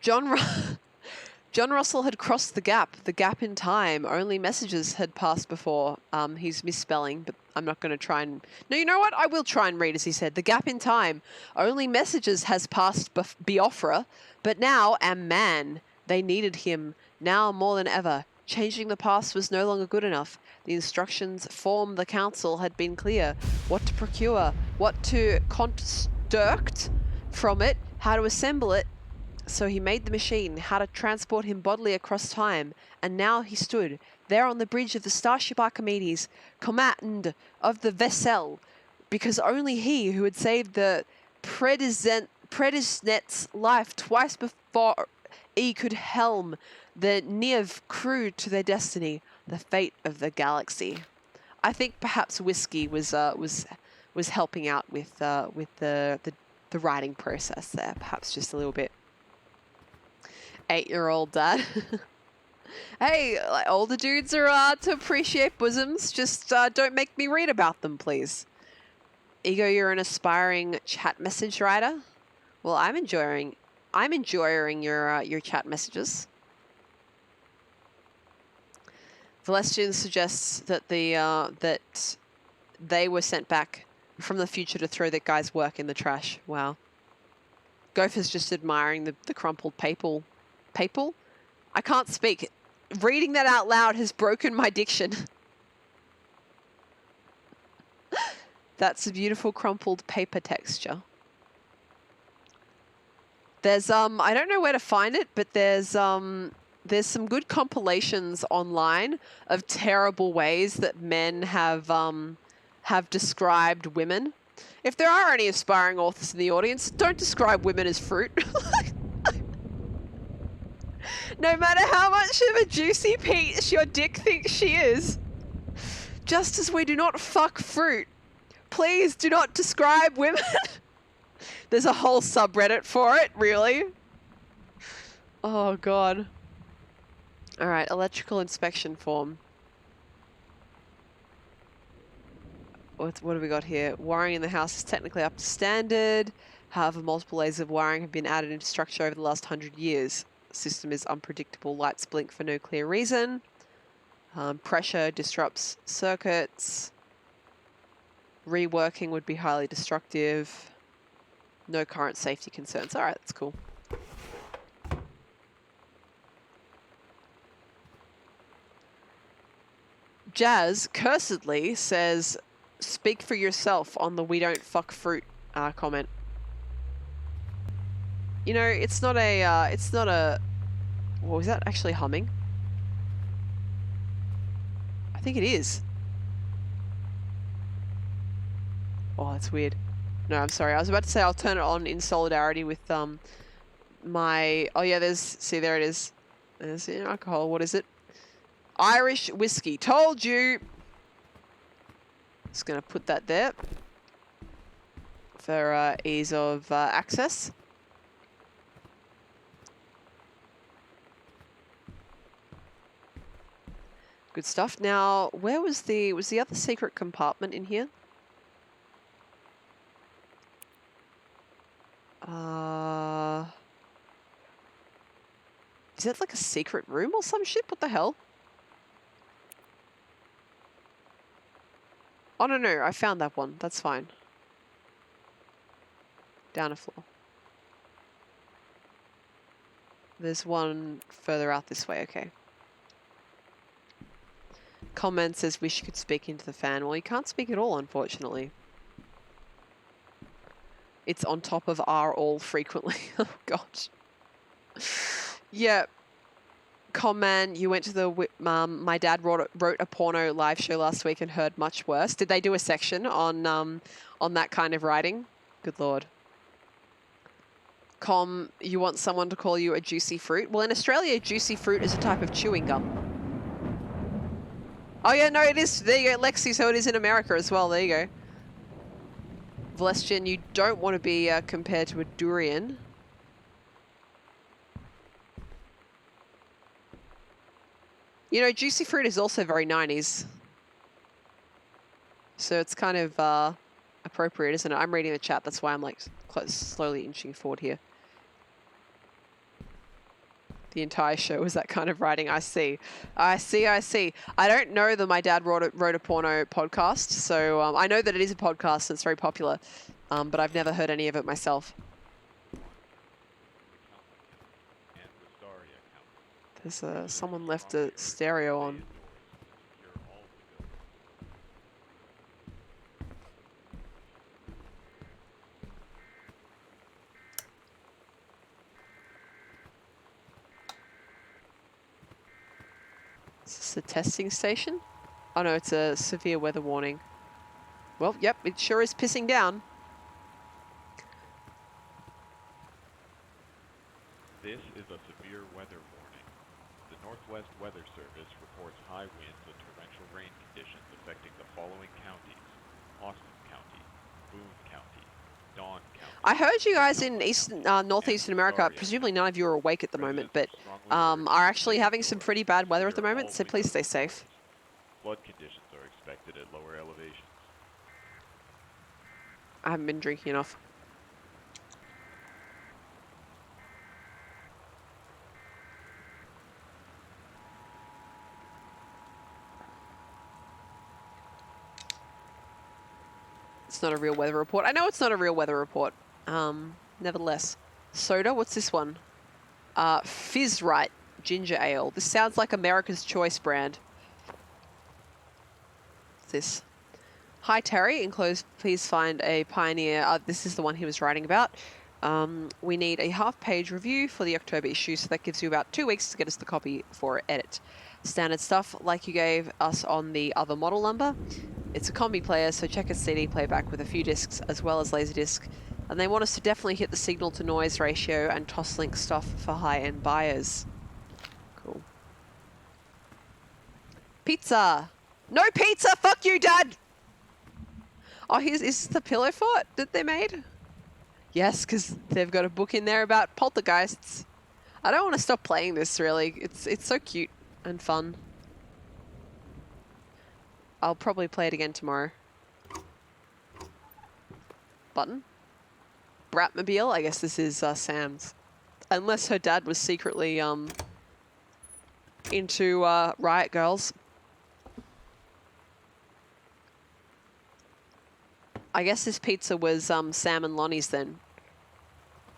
John Russell had crossed the gap in time. Only messages had passed before. He's misspelling, but I'm not going to try and... No, you know what? I will try and read as he said. The gap in time. Only messages has passed Biafra, but now am man. They needed him, now more than ever. Changing the past was no longer good enough. The instructions form the council had been clear. What to procure, what to construct from it, how to assemble it. So he made the machine, how to transport him bodily across time, and now he stood there on the bridge of the Starship Archimedes, command of the vessel, because only he who had saved the Predesnet's life twice before he could helm the Niev crew to their destiny, the fate of the galaxy. I think perhaps Whiskey was helping out with the writing process there, perhaps just a little bit. 8-year-old dad. Hey, like, older dudes are to appreciate bosoms. Just don't make me read about them, please. Ego, you're an aspiring chat message writer. Well, I'm enjoying your chat messages. Celestian suggests that that they were sent back from the future to throw that guy's work in the trash. Wow. Gopher's just admiring the crumpled papal. Papal? I can't speak. Reading that out loud has broken my diction. That's a beautiful crumpled paper texture. There's I don't know where to find it, but there's some good compilations online of terrible ways that men have described women. If there are any aspiring authors in the audience, don't describe women as fruit. No matter how much of a juicy peach your dick thinks she is. Just as we do not fuck fruit, please do not describe women. There's a whole subreddit for it, really? Oh, God. All right, electrical inspection form. what have we got here? Wiring in the house is technically up to standard. However, multiple layers of wiring have been added into structure over the last 100 years. System is unpredictable. Lights blink for no clear reason. Pressure disrupts circuits. Reworking would be highly destructive. No current safety concerns. All right, that's cool. Jazz cursedly says, "Speak for yourself" on the "we don't fuck fruit" comment. You know, it's not a, what was that actually humming? I think it is. Oh, that's weird. No, I'm sorry. I was about to say I'll turn it on in solidarity with my, oh yeah, see, there it is. There's the alcohol. What is it? Irish whiskey. Told you. Just gonna put that there for ease of access. Good stuff. Now, where was the other secret compartment in here? Is that like a secret room or some shit? What the hell? Oh, no, I found that one. That's fine. Down a floor. There's one further out this way, okay. Comment says wish you could speak into the fan. Well, you can't speak at all, unfortunately. It's on top of "are all" frequently. Oh, gosh. Yeah. Comment, you went to the, my dad wrote a porno live show last week and heard much worse. Did they do a section on that kind of writing? Good Lord. You want someone to call you a juicy fruit? Well, in Australia, juicy fruit is a type of chewing gum. Oh yeah, no, it is. There you go, Lexi, so it is in America as well. There you go. Vlestian, you don't want to be compared to a durian. You know, juicy fruit is also very 90s. So it's kind of appropriate, isn't it? I'm reading the chat, that's why I'm like slowly inching forward here. The entire show was that kind of writing. I see. I don't know that my dad wrote a porno podcast, so I know that it is a podcast and it's very popular, but I've never heard any of it myself. There's someone left a stereo on. Is this a testing station? Oh no, it's a severe weather warning. Well, yep, it sure is pissing down. This is a severe weather warning. The Northwest Weather Service reports high winds and torrential rain conditions affecting the following counties: Austin County, Boone County, Dawn County. I heard you guys in northeastern America, presumably none of you are awake at the moment, but are actually having some pretty bad weather at the moment, so please stay safe. Flood conditions are expected at lower elevations. I haven't been drinking enough. It's not a real weather report. I know it's not a real weather report. Nevertheless. Soda, what's this one? Fizz Right Ginger Ale. This sounds like America's Choice brand. What's this? Hi Terry, enclosed please find a Pioneer. This is the one he was writing about. We need a half-page review for the October issue, so that gives you about 2 weeks to get us the copy for edit. Standard stuff like you gave us on the other model number. It's a combi player, so check its CD playback with a few discs as well as Laserdisc. And they want us to definitely hit the signal to noise ratio and Toslink stuff for high-end buyers. Cool. Pizza! No pizza! Fuck you, Dad! Oh, is this the pillow fort that they made? Yes, because they've got a book in there about poltergeists. I don't want to stop playing this, really. It's so cute and fun. I'll probably play it again tomorrow. button. Bratmobile. I guess this is Sam's. Unless her dad was secretly into Riot Girls. I guess this pizza was Sam and Lonnie's then.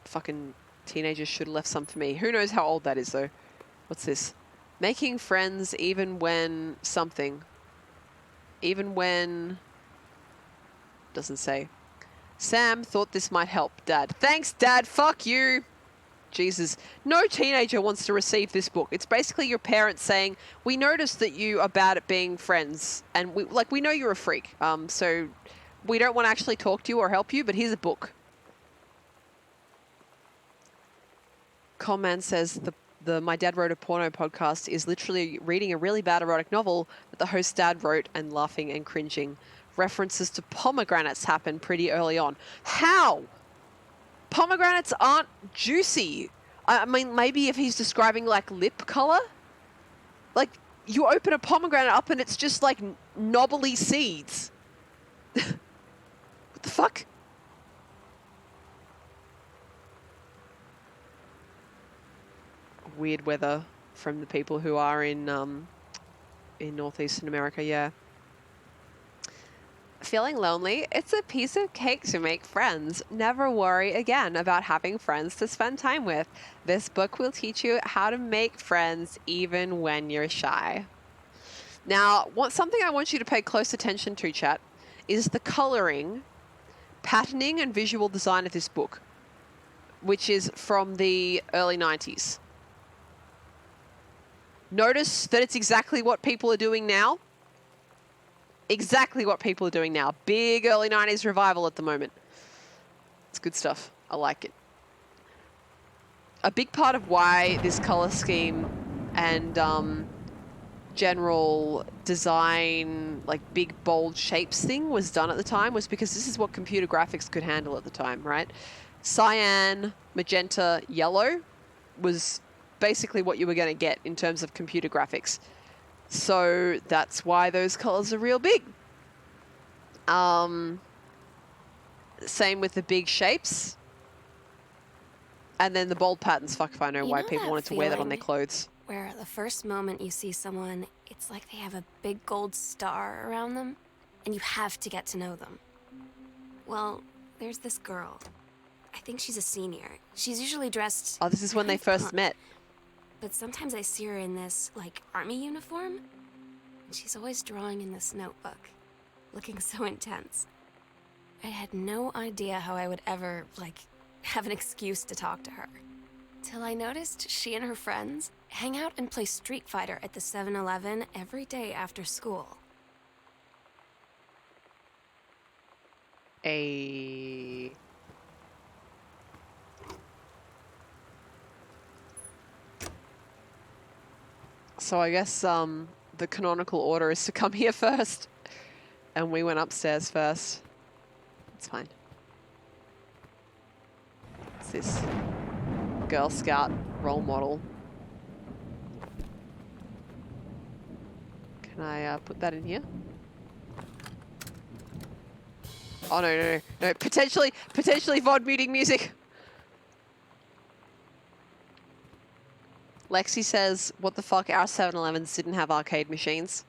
Fucking teenagers should have left some for me. Who knows how old that is though? What's this? Making friends even when something. Even when... Doesn't say. Sam thought this might help, Dad. Thanks, Dad. Fuck you. Jesus. No teenager wants to receive this book. It's basically your parents saying, we noticed that you are bad at being friends. And we know you're a freak. So we don't want to actually talk to you or help you, but here's a book. Conman says the My Dad Wrote a Porno podcast is literally reading a really bad erotic novel that the host's dad wrote and laughing and cringing. References to pomegranates happen pretty early on. How? Pomegranates aren't juicy. I mean, maybe if he's describing like lip color. Like, you open a pomegranate up and it's just like knobbly seeds. What the fuck? Weird weather from the people who are in northeastern America, yeah. Feeling lonely? It's a piece of cake to make friends. Never worry again about having friends to spend time with. This book will teach you how to make friends even when you're shy. Now, something I want you to pay close attention to, chat, is the coloring, patterning, and visual design of this book, which is from the early 90s. Notice that it's exactly what people are doing now. Exactly what people are doing now. Big early 90s revival at the moment. It's good stuff. I like it. A big part of why this color scheme and general design, like big bold shapes thing was done at the time was because this is what computer graphics could handle at the time, right? Cyan, magenta, yellow was basically what you were going to get in terms of computer graphics. So that's why those colors are real big. Same with the big shapes. And then the bold patterns. Fuck if I know why people wanted to wear that on their clothes. Where the first moment you see someone, it's like they have a big gold star around them, and you have to get to know them. Well, there's this girl. I think she's a senior. She's usually dressed... Oh, this is when they first met. But sometimes I see her in this, like, army uniform. And she's always drawing in this notebook, looking so intense. I had no idea how I would ever, like, have an excuse to talk to her. Till I noticed she and her friends hang out and play Street Fighter at the 7-Eleven every day after school. So I guess the canonical order is to come here first. And we went upstairs first. It's fine. What's this? Girl Scout role model. Can I put that in here? Oh, no. Potentially VOD muting music. Lexi says, what the fuck, our 7-Elevens didn't have arcade machines.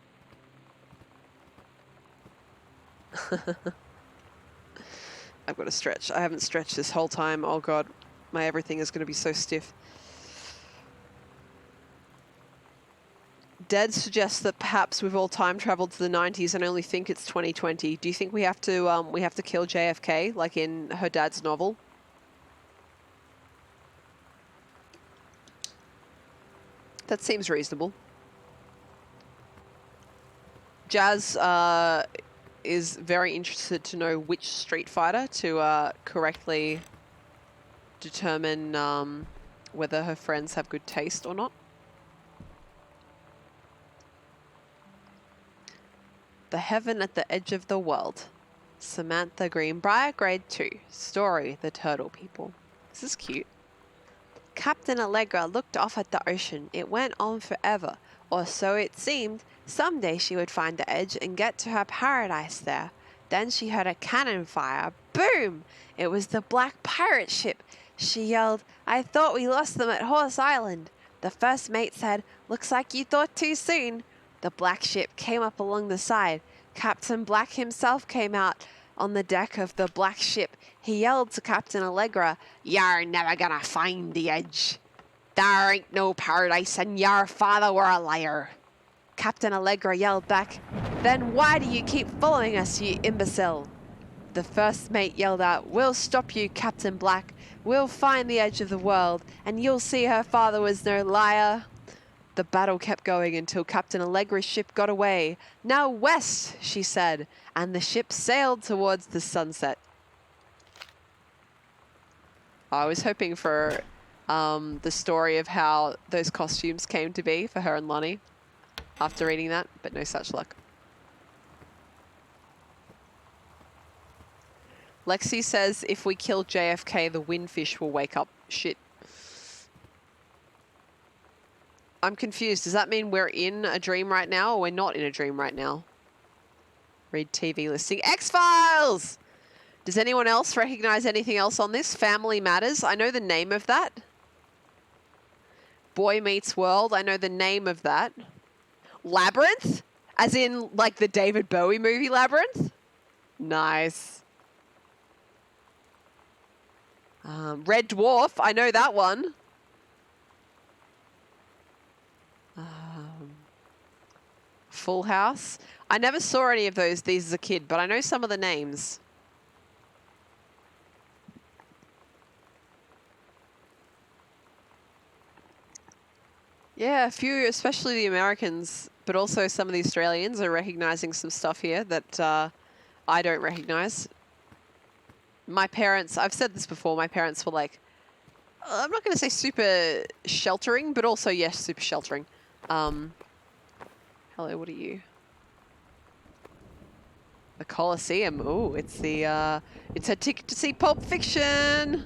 I've got to stretch. I haven't stretched this whole time. Oh god, my everything is going to be so stiff. Dad suggests that perhaps we've all time traveled to the 90s and only think it's 2020. Do you think we have to kill JFK like in her dad's novel? That seems reasonable. Jazz is very interested to know which Street Fighter to correctly determine whether her friends have good taste or not. The Heaven at the Edge of the World. Samantha Greenbrier, Grade 2. Story, The Turtle People. This is cute. Captain Allegra looked off at the ocean. It went on forever, or so it seemed. Someday she would find the edge and get to her paradise there. Then she heard a cannon fire, boom! It was the black pirate ship. She yelled, I thought we lost them at Horse Island. The first mate said, looks like you thought too soon. The black ship came up along the side. Captain Black himself came out on the deck of the black ship. He yelled to Captain Allegra, you're never gonna find the edge. There ain't no paradise and your father were a liar. Captain Allegra yelled back, then why do you keep following us, you imbecile? The first mate yelled out, we'll stop you, Captain Black. We'll find the edge of the world, and you'll see her father was no liar. The battle kept going until Captain Allegra's ship got away. Now west, she said, and the ship sailed towards the sunset. I was hoping for the story of how those costumes came to be for her and Lonnie after reading that, but no such luck. Lexi says if we kill JFK, the windfish will wake up. Shit. I'm confused. Does that mean we're in a dream right now or we're not in a dream right now? Read TV listing. X-Files! Does anyone else recognize anything else on this? Family Matters. I know the name of that. Boy Meets World. I know the name of that. Labyrinth? As in, like, the David Bowie movie Labyrinth? Nice. Red Dwarf. I know that one. Full House. I never saw any of these as a kid, but I know some of the names. Yeah, a few, especially the Americans, but also some of the Australians are recognizing some stuff here that I don't recognize. My parents, I've said this before, my parents were like, I'm not going to say super sheltering, but also, yes, super sheltering. Hello, what are you? The Coliseum. Ooh, it's the, it's a ticket to see Pulp Fiction.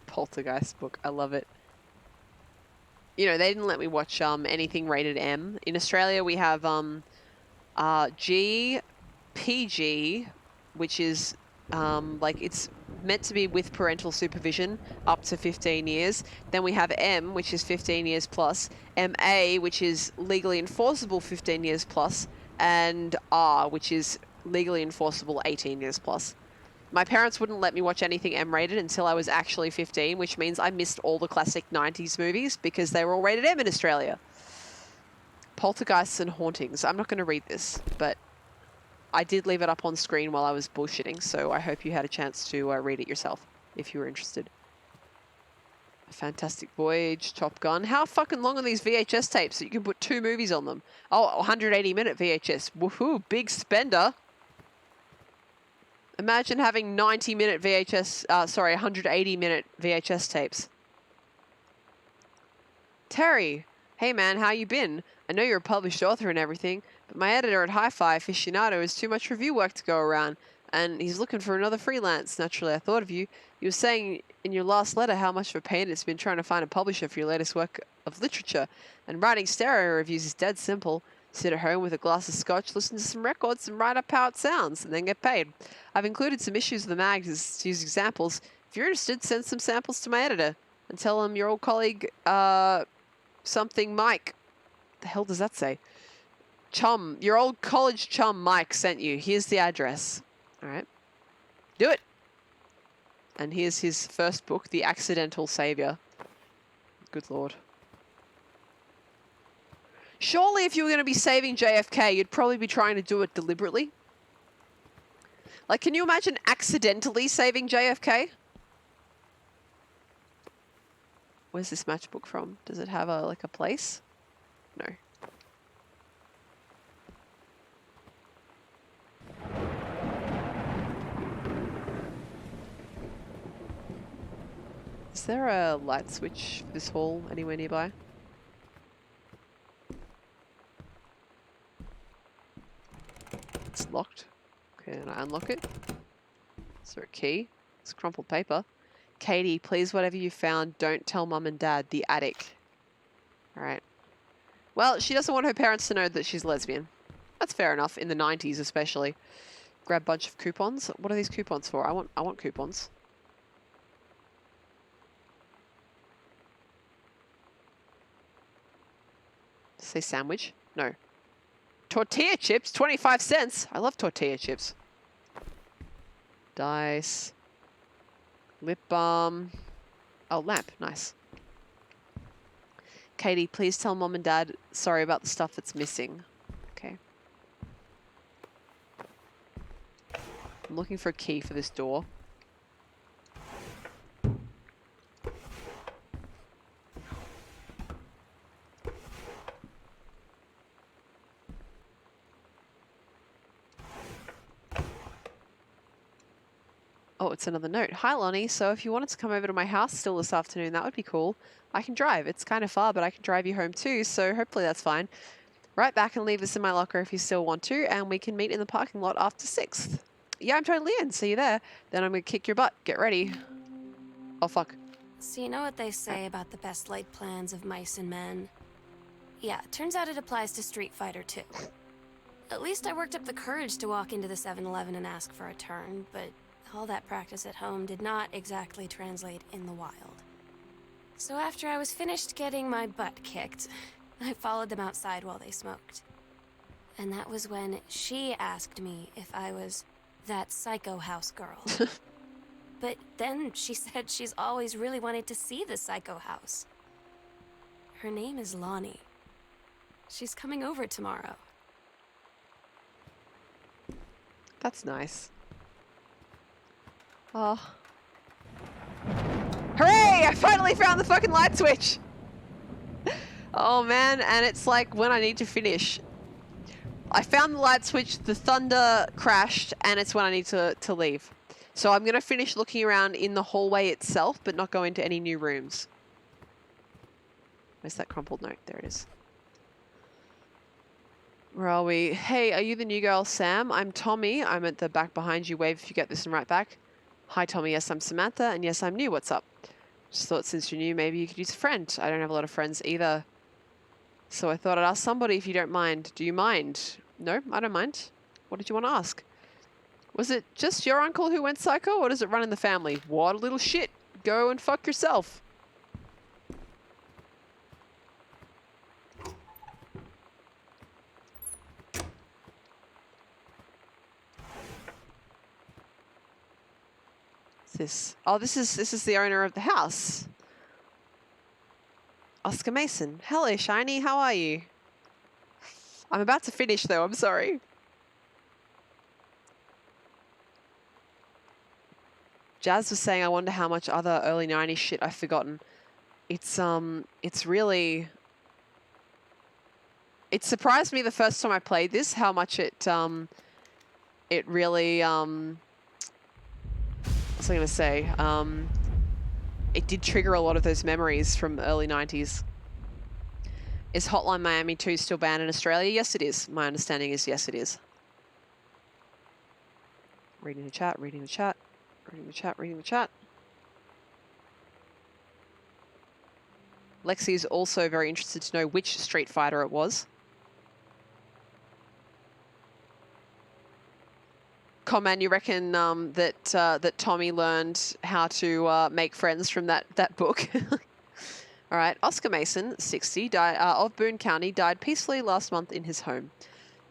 Poltergeist book. I love it. You know, they didn't let me watch anything rated M. In Australia, we have G, PG, which is like it's meant to be with parental supervision up to 15 years. Then we have M, which is 15 years plus. MA, which is legally enforceable 15 years plus. And R, which is legally enforceable 18 years plus. My parents wouldn't let me watch anything M-rated until I was actually 15, which means I missed all the classic 90s movies because they were all rated M in Australia. Poltergeists and Hauntings. I'm not going to read this, but I did leave it up on screen while I was bullshitting, so I hope you had a chance to read it yourself, if you were interested. Fantastic Voyage, Top Gun. How fucking long are these VHS tapes that you can put 2 movies on them? Oh, 180-minute VHS. Woohoo, big spender. Imagine having 90-minute VHS, 180-minute VHS tapes. Terry, hey man, how you been? I know you're a published author and everything, but my editor at Hi-Fi Aficionado has too much review work to go around, and he's looking for another freelance. Naturally, I thought of you. You were saying in your last letter how much of a pain it's been trying to find a publisher for your latest work of literature, and writing stereo reviews is dead simple. Sit at home with a glass of scotch, listen to some records, and write up how it sounds, and then get paid. I've included some issues of the mag to use examples. If you're interested, send some samples to my editor and tell him your old colleague, something Mike. The hell does that say? Chum, your old college chum Mike sent you. Here's the address. All right. Do it. And here's his first book, The Accidental Savior. Good Lord. Surely if you were going to be saving JFK, you'd probably be trying to do it deliberately. Like, can you imagine accidentally saving JFK? Where's this matchbook from? Does it have a place? No. Is there a light switch for this hall anywhere nearby? It's locked. Okay, then I unlock it. Is there a key? It's crumpled paper. Katie, please, whatever you found, don't tell mum and dad. The attic. All right. Well, she doesn't want her parents to know that she's lesbian. That's fair enough, in the 90s especially. Grab a bunch of coupons. What are these coupons for? I want coupons. Say sandwich? No. Tortilla chips, 25 cents. I love tortilla chips. Dice. Lip balm. Oh, lamp. Nice. Katie, please tell mom and dad sorry about the stuff that's missing. Okay. I'm looking for a key for this door. Oh, it's another note. Hi, Lonnie. So if you wanted to come over to my house still this afternoon, that would be cool. I can drive. It's kind of far, but I can drive you home too, so hopefully that's fine. Right back and leave this in my locker if you still want to, and we can meet in the parking lot after 6th. Yeah, I'm totally in. See you there. Then I'm going to kick your butt. Get ready. Oh, fuck. So you know what they say about the best laid plans of mice and men? Yeah, turns out it applies to Street Fighter too. At least I worked up the courage to walk into the 7-Eleven and ask for a turn, but all that practice at home did not exactly translate in the wild. So after I was finished getting my butt kicked, I followed them outside while they smoked. And that was when she asked me if I was that psycho house girl. But then she said she's always really wanted to see the psycho house. Her name is Lonnie. She's coming over tomorrow. That's nice. Oh. Hooray! I finally found the fucking light switch! Oh man, and it's like when I need to finish. I found the light switch, the thunder crashed, and it's when I need to leave. So I'm going to finish looking around in the hallway itself, but not go into any new rooms. Where's that crumpled note? There it is. Where are we? Hey, are you the new girl, Sam? I'm Tommy. I'm at the back behind you. Wave if you get this and right back. Hi, Tommy. Yes, I'm Samantha. And yes, I'm new. What's up? Just thought since you're new, maybe you could use a friend. I don't have a lot of friends either. So I thought I'd ask somebody if you don't mind. Do you mind? No, I don't mind. What did you want to ask? Was it just your uncle who went psycho, or does it run in the family? What a little shit. Go and fuck yourself. This? Oh, this is the owner of the house. Oscar Mason. Hello, Shiny. How are you? I'm about to finish, though. I'm sorry. Jazz was saying, I wonder how much other early 90s shit I've forgotten. It's really... It surprised me the first time I played this, how much it really, what's I going to say? It did trigger a lot of those memories from the early 90s. Is Hotline Miami 2 still banned in Australia? Yes, it is. My understanding is yes, it is. Reading the chat, reading the chat, reading the chat, reading the chat. Lexi is also very interested to know which Street Fighter it was. Coman, you reckon that Tommy learned how to make friends from that book? All right, Oscar Mason, 60, died of Boone County, died peacefully last month in his home.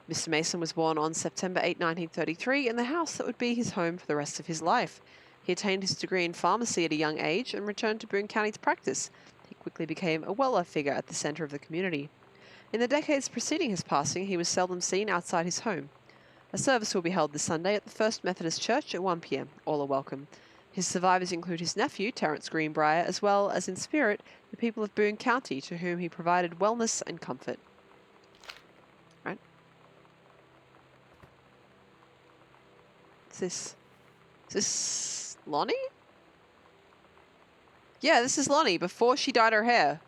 Mr. Mason was born on September 8, 1933, in the house that would be his home for the rest of his life. He attained his degree in pharmacy at a young age and returned to Boone County to practice. He quickly became a well-loved figure at the center of the community. In the decades preceding his passing, he was seldom seen outside his home. A service will be held this Sunday at the First Methodist Church at 1 p.m. All are welcome. His survivors include his nephew, Terence Greenbrier, as well as in spirit, the people of Boone County, to whom he provided wellness and comfort. Right? Is this Lonnie? Yeah, this is Lonnie before she dyed her hair.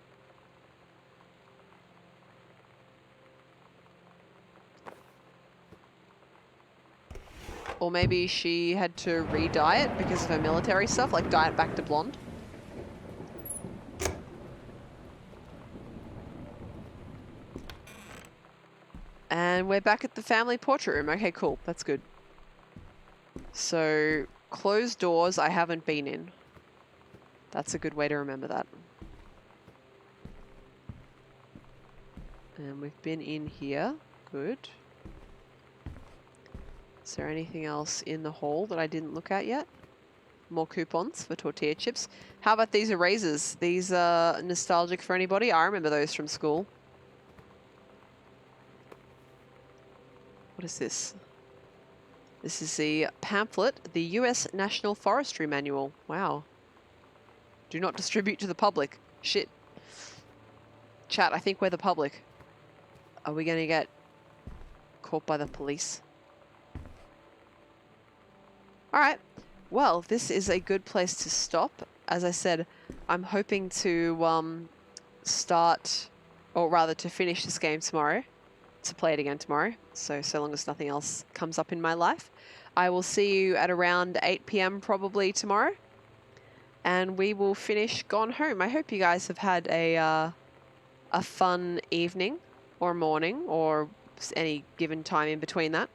Or maybe she had to re-dye it because of her military stuff, like dye it back to blonde. And we're back at the family portrait room. Okay, cool. That's good. So, closed doors I haven't been in. That's a good way to remember that. And we've been in here. Good. Is there anything else in the hall that I didn't look at yet? More coupons for tortilla chips. How about these erasers? These are nostalgic for anybody? I remember those from school. What is this? This is the pamphlet, the US National Forestry Manual. Wow. Do not distribute to the public. Shit. Chat, I think we're the public. Are we going to get caught by the police? Alright. Well, this is a good place to stop. As I said, I'm hoping to start, or rather to finish this game tomorrow. To play it again tomorrow. So long as nothing else comes up in my life. I will see you at around 8 p.m. probably tomorrow. And we will finish Gone Home. I hope you guys have had a fun evening or morning or any given time in between that.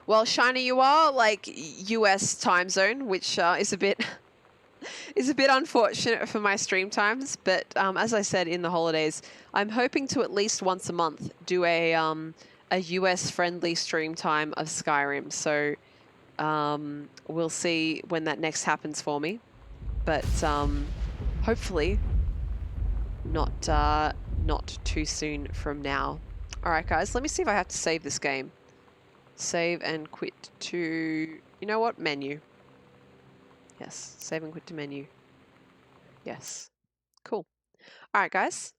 Well, Shiny, you are like US time zone, which is a bit unfortunate for my stream times. But as I said in the holidays, I'm hoping to at least once a month do a US friendly stream time of Skyrim. So we'll see when that next happens for me. But hopefully not too soon from now. All right, guys, let me see if I have to save this game. Save and quit to, you know what, menu. Yes, save and quit to menu. Yes, cool. All right, guys.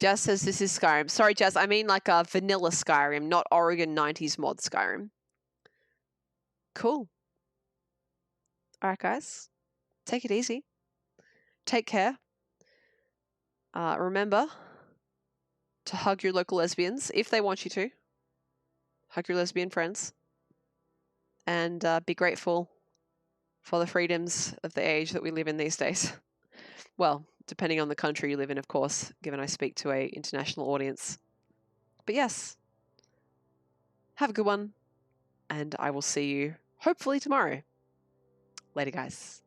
Jazz says this is Skyrim. Sorry, Jazz, I mean like a vanilla Skyrim, not Oregon 90s mod Skyrim. Cool. All right, guys. Take it easy. Take care. Remember to hug your local lesbians if they want you to. Hug your lesbian friends. And be grateful for the freedoms of the age that we live in these days. Well, depending on the country you live in, of course, given I speak to an international audience. But yes, have a good one, and I will see you hopefully tomorrow. Later, guys.